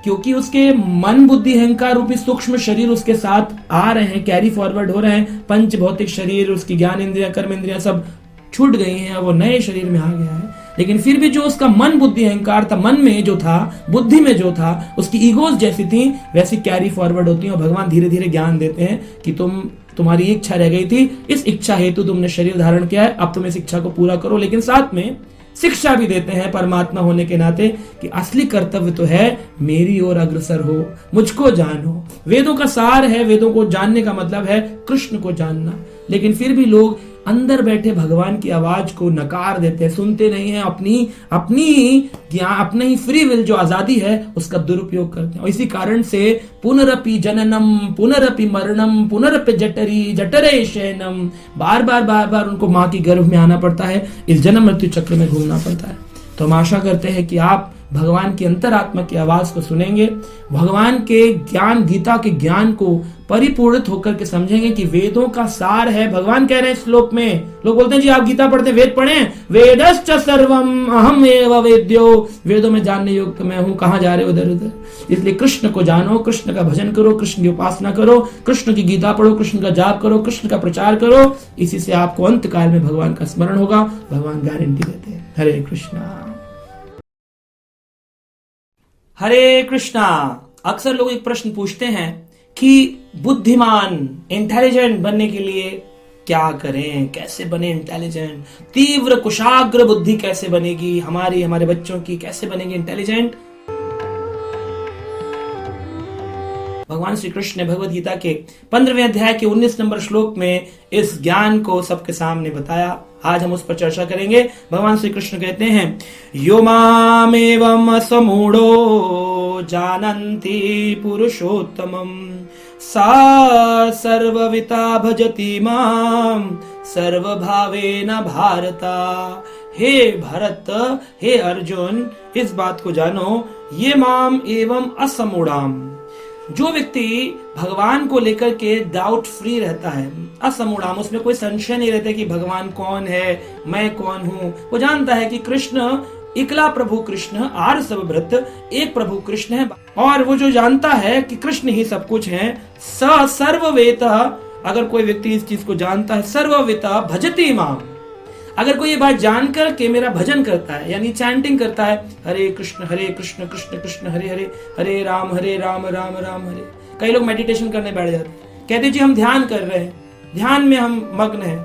क्योंकि उसके मन बुद्धि अहंकार रूपी सूक्ष्म शरीर उसके साथ आ रहे हैं, कैरी फॉरवर्ड हो रहे हैं, पंच भौतिक शरीर, उसकी ज्ञान इंद्रियां, कर्म इंद्रियां सब छूट गई हैं, वो नए शरीर में आ गया है। लेकिन फिर भी जो उसका मन बुद्धि अहंकार था, मन में जो था, बुद्धि में जो था, उसकी ईगोज जैसी थी वैसी कैरी फॉरवर्ड होती है। और भगवान धीरे धीरे ज्ञान देते हैं कि तुम्हारी इच्छा रह गई थी, इस इच्छा हेतु तुमने शरीर धारण किया है, अब तुम इस इच्छा को पूरा करो। लेकिन साथ में शिक्षा भी देते हैं परमात्मा होने के नाते कि असली कर्तव्य तो है मेरी ओर अग्रसर हो, मुझको जानो। वेदों का सार है, वेदों को जानने का मतलब है कृष्ण को जानना। लेकिन फिर भी लोग अंदर बैठे भगवान की आवाज को नकार देते हैं, सुनते नहीं है, अपनी ज्ञान, अपने ही फ्री विल जो आजादी है उसका दुरुपयोग करते हैं। और इसी कारण से पुनरपि जननम पुनरपि मरणम पुनरपि जठरी जठरे शयनम, बार बार उनको माँ की गर्भ में आना पड़ता है, इस जन्म मृत्यु चक्र में घूमना पड़ता है। तो हम आशा करते हैं कि आप भगवान की अंतरात्मा की आवाज को सुनेंगे, भगवान के ज्ञान, गीता के ज्ञान को परिपूर्णित होकर के समझेंगे कि वेदों का सार है। भगवान कह रहे हैं श्लोक में, लोग बोलते हैं जी आप गीता पढ़ते, वेद पढ़े, वेदश्च सर्वम अहम एव वेद्यो, वेदों में जानने योग्य मैं हूं, कहां जा रहे हो इधर उधर। इसलिए कृष्ण को जानो, कृष्ण का भजन करो, कृष्ण की उपासना करो, कृष्ण की गीता पढ़ो, कृष्ण का जाप करो, कृष्ण का प्रचार करो। इसी से आपको अंत काल में भगवान का स्मरण होगा। भगवान गारंटी देते हैं। हरे कृष्णा हरे कृष्णा। अक्सर लोग एक प्रश्न पूछते हैं कि बुद्धिमान, इंटेलिजेंट बनने के लिए क्या करें, कैसे बने इंटेलिजेंट, तीव्र कुशाग्र बुद्धि कैसे बनेगी हमारे बच्चों की, कैसे बनेंगे इंटेलिजेंट। भगवान श्री कृष्ण ने भगवद गीता के 15वें अध्याय के 19 नंबर श्लोक में इस ज्ञान को सबके सामने बताया। आज हम उस पर चर्चा करेंगे। भगवान श्री कृष्ण कहते हैं, यो मामेवं समूढ़ो जानन्ति पुरुषोत्तमं सा सर्वविता भजति मां सर्वभावेन भारता। हे भरत, हे अर्जुन, इस बात को जानो, ये माम एवं असमूढ़ाम, जो व्यक्ति भगवान को लेकर के डाउट फ्री रहता है, असमूढ़ाम, उसमें कोई संशय नहीं रहता कि भगवान कौन है, मैं कौन हूं। वो जानता है कि कृष्ण इकला प्रभु कृष्ण आर सब भृत, एक प्रभु कृष्ण है। और वो जो जानता है कि कृष्ण ही सब कुछ है, स सर्ववेद, अगर कोई व्यक्ति इस चीज को जानता है, सर्ववेद भजति मां, अगर कोई ये बात जानकर के मेरा भजन करता है, यानी चैंटिंग करता है, हरे कृष्ण कृष्ण कृष्ण हरे हरे, हरे राम राम राम हरे। कई लोग मेडिटेशन करने बैठ जाते हैं, कहते जी हम ध्यान कर रहे हैं, ध्यान में हम मग्न हैं।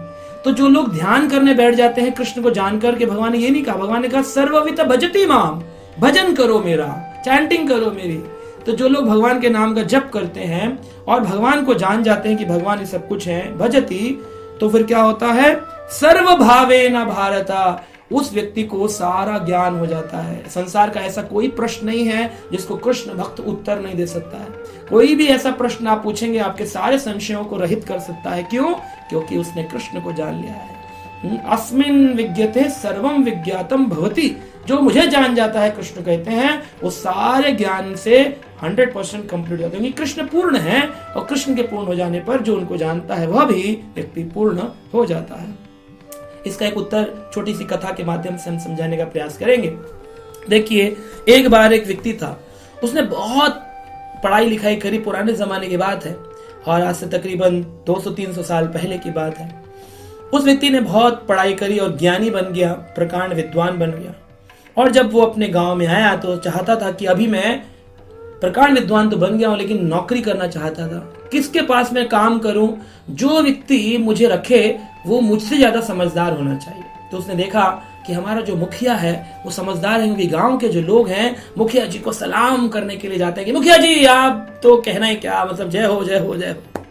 तो जो लोग ध्यान करने बैठ जाते हैं कृष्ण को जानकर के, भगवान ने ये नहीं कहा, भगवान ने कहा सर्ववित भजति माम, भजन करो मेरा, चैंटिंग करो मेरी। तो जो लोग भगवान के नाम का जप करते हैं और भगवान को जान जाते हैं कि भगवान ये सब कुछ है, भजति, तो फिर क्या होता है, सर्वभावेन भारता, उस व्यक्ति को सारा ज्ञान हो जाता है। संसार का ऐसा कोई प्रश्न नहीं है जिसको कृष्ण भक्त उत्तर नहीं दे सकता है। कोई भी ऐसा प्रश्न आप पूछेंगे आपके सारे संशयों को रहित कर सकता है। क्यों? क्योंकि उसने कृष्ण को जान लिया है। अस्मिन् विज्ञते सर्वम विज्ञातम भवति, जो मुझे जान जाता है, कृष्ण कहते हैं, वो सारे ज्ञान से 100% कंप्लीट होते हैं। कृष्ण पूर्ण है और कृष्ण के पूर्ण हो जाने पर जो उनको जानता है वह भी व्यक्ति पूर्ण हो जाता है। इसका एक उत्तर छोटी सी कथा के माध्यम से हम समझाने का प्रयास करेंगे। देखिए, एक बार एक व्यक्ति था, उसने बहुत पढ़ाई लिखाई करी, पुराने जमाने की बात है, और आज से तकरीबन 200-300 साल पहले की बात है। उस व्यक्ति ने बहुत पढ़ाई करी और ज्ञानी बन गया, प्रकांड विद्वान बन गया। और जब वो अपने गांव में आया तो चाहता था कि अभी मैं प्रकांड विद्वान तो बन गया हूं, लेकिन नौकरी करना चाहता था। किसके पास मैं काम करूं? जो व्यक्ति मुझे रखे वो मुझसे ज्यादा समझदार होना चाहिए। तो उसने देखा कि हमारा जो मुखिया है वो समझदार है, क्योंकि गांव के जो लोग हैं मुखिया जी को सलाम करने के लिए जाते हैं कि मुखिया जी आप तो कहना ही क्या, मतलब जय हो जय हो जय हो।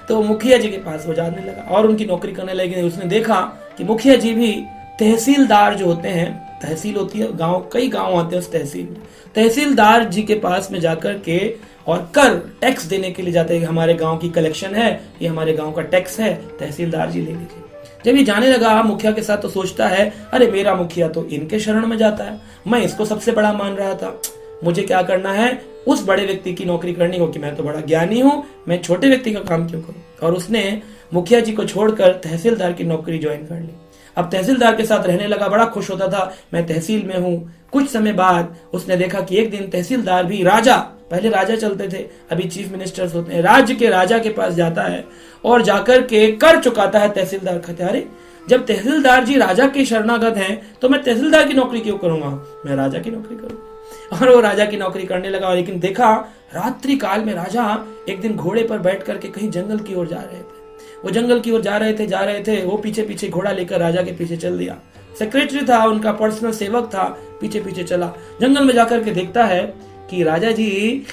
तो मुखिया जी के पास वो जाने लगा और उनकी नौकरी करने लगे। उसने देखा कि मुखिया जी भी तहसीलदार जो होते हैं, तहसील होती है गांव, कई गांव आते हैं उस तहसील में, तहसीलदार जी के पास में जाकर के और कर टैक्स देने के लिए जाते हैं कि हमारे गांव की कलेक्शन है, ये हमारे गांव का टैक्स है, तहसीलदार जी ले लीजिए। जब ये जाने लगा मुखिया के साथ तो सोचता है अरे मेरा मुखिया तो इनके शरण में जाता है, मैं इसको सबसे बड़ा मान रहा था, मुझे क्या करना है, उस बड़े व्यक्ति की नौकरी करनी हो कि मैं तो बड़ा ज्ञानी हूं, मैं छोटे व्यक्ति का काम क्यों करूं। और उसने मुखिया जी को छोड़कर तहसीलदार की नौकरी ज्वाइन कर ली। अब तहसीलदार के साथ रहने लगा, बड़ा खुश होता था, मैं तहसील में हूं। कुछ समय बाद उसने देखा कि एक दिन तहसीलदार भी राजा, पहले राजा चलते थे, अभी चीफ मिनिस्टर्स होते हैं, राज्य के राजा के पास जाता है और जाकर के कर चुकाता है तहसीलदार खाते। अरे जब तहसीलदार जी राजा के शरणागत हैं तो मैं तहसीलदार की नौकरी क्यों करूंगा, मैं राजा की नौकरी करूंगा। और वो राजा की नौकरी करने लगा। लेकिन देखा रात्रि काल में राजा एक दिन घोड़े पर बैठ करके कहीं जंगल की ओर जा रहे थे। वो जंगल की ओर जा रहे थे, वो पीछे पीछे घोड़ा लेकर राजा के पीछे चल दिया। सेक्रेटरी था, उनका पर्सनल सेवक था, पीछे पीछे चला। जंगल में जाकर के देखता है कि राजा जी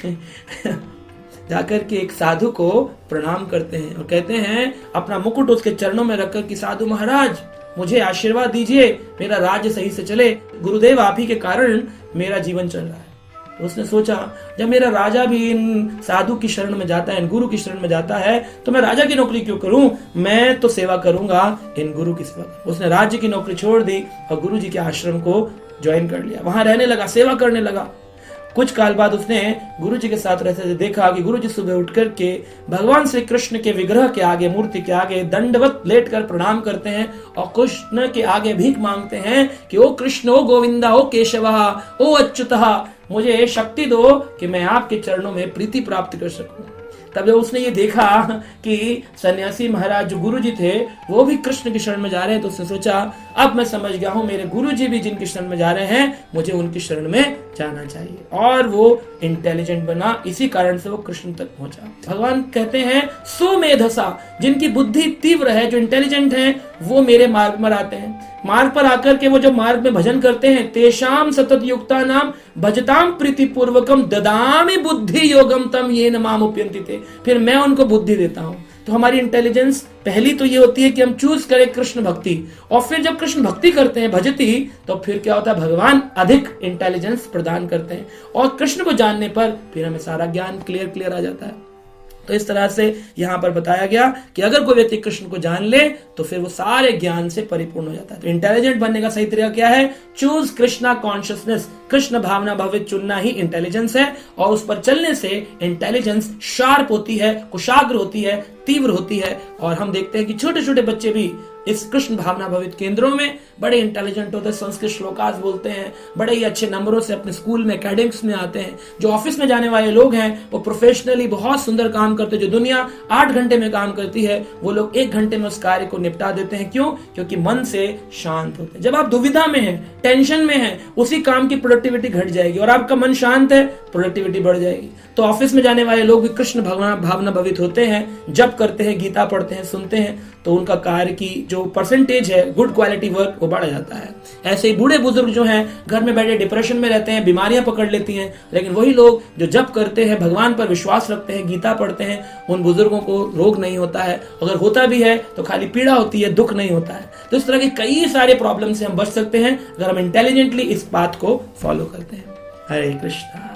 जाकर के एक साधु को प्रणाम करते हैं और कहते हैं, अपना मुकुट उसके चरणों में रखकर कि साधु महाराज मुझे आशीर्वाद दीजिए, मेरा राज्य सही से चले, गुरुदेव आप ही के कारण मेरा जीवन चल रहा है। तो उसने सोचा जब मेरा राजा भी इन साधु की शरण में जाता है, इन गुरु की शरण में जाता है, तो मैं राजा की नौकरी क्यों करूं, मैं तो सेवा करूंगा इन गुरु की सेवा। उसने राज्य की नौकरी छोड़ दी और गुरु जी के आश्रम को ज्वाइन कर लिया, वहां रहने लगा, सेवा करने लगा। कुछ काल बाद उसने गुरु जी के साथ रहते देखा कि गुरु जी सुबह उठ करके भगवान श्री कृष्ण के विग्रह के आगे, मूर्ति के आगे दंडवत लेटकर प्रणाम करते हैं और कृष्ण के आगे भीख मांगते हैं कि ओ कृष्ण, ओ गोविंदा, ओ केशवा, ओ अच्युतः, मुझे शक्ति दो कि मैं आपके चरणों में प्रीति प्राप्त कर सकूं। तब जब उसने ये देखा कि सन्यासी महाराज जो गुरु जी थे वो भी कृष्ण की शरण में जा रहे हैं, तो उसने सोचा अब मैं समझ गया हूं, मेरे गुरु जी भी जिनकी शरण में जा रहे हैं मुझे उनकी शरण में जाना चाहिए। और वो इंटेलिजेंट बना, इसी कारण से वो कृष्ण तक पहुंचा। भगवान कहते हैं सुमेधसा, जिनकी बुद्धि तीव्र है, जो इंटेलिजेंट है, वो मेरे मार्ग पर आते हैं। मार्ग पर आकर के वो जब मार्ग में भजन करते हैं, तेषाम सतत युक्ता नाम भजताम प्रीति पूर्वकम ददामि बुद्धि योगम तम ये नमाम उपयंति ते, फिर मैं उनको बुद्धि देता हूं। तो हमारी इंटेलिजेंस पहली तो ये होती है कि हम चूज करें कृष्ण भक्ति, और फिर जब कृष्ण भक्ति करते हैं भजती, तो फिर क्या होता है, भगवान अधिक इंटेलिजेंस प्रदान करते हैं और कृष्ण को जानने पर फिर हमें सारा ज्ञान क्लियर आ जाता है। तो इस तरह से यहाँ पर बताया गया कि अगर कोई व्यक्ति कृष्ण को जान ले तो फिर वो सारे ज्ञान से परिपूर्ण हो जाता है। तो इंटेलिजेंट बनने का सही तरीका क्या है, चूज कृष्णा कॉन्शियसनेस, कृष्ण भावना भवित चुनना ही इंटेलिजेंस है, और उस पर चलने से इंटेलिजेंस शार्प होती है, कुशाग्र होती है, तीव्र होती है। और हम देखते हैं कि छोटे छोटे बच्चे भी इस कृष्ण भावना भवित केंद्रों में बड़े इंटेलिजेंट होते हैं, संस्कृत श्लोकास बोलते हैं, बड़े ही अच्छे नंबरों से अपने स्कूल में एकेडमिक्स में आते हैं। जो ऑफिस में जाने वाले लोग हैं वो प्रोफेशनली बहुत सुंदर काम करते हैं। जो दुनिया 8 घंटे में काम करती है वो लोग 1 घंटे में उस कार्य को निपटा देते हैं। क्यों? क्योंकि मन से शांत होते हैं। जब आप दुविधा में हैं, टेंशन में हैं, उसी काम की प्रोडक्टिविटी घट जाएगी, और आपका मन शांत है, प्रोडक्टिविटी बढ़ जाएगी। तो ऑफिस में जाने वाले लोग भी कृष्ण भावना भवित होते हैं, जब करते हैं, गीता पढ़ते हैं, सुनते हैं, तो उनका कार्य की जो परसेंटेज है, गुड क्वालिटी वर्क, वो बढ़ जाता है। ऐसे ही बूढ़े बुजुर्ग जो हैं घर में बैठे डिप्रेशन में रहते हैं, बीमारियां पकड़ लेती हैं, लेकिन वही लोग जो जप करते हैं, भगवान पर विश्वास रखते हैं, गीता पढ़ते हैं, उन बुजुर्गों को रोग नहीं होता है, अगर होता भी है तो खाली पीड़ा होती है, दुख नहीं होता है। तो इस तरह के कई सारे प्रॉब्लम से हम बच सकते हैं अगर हम इंटेलिजेंटली इस बात को फॉलो करते हैं। हरे कृष्णा।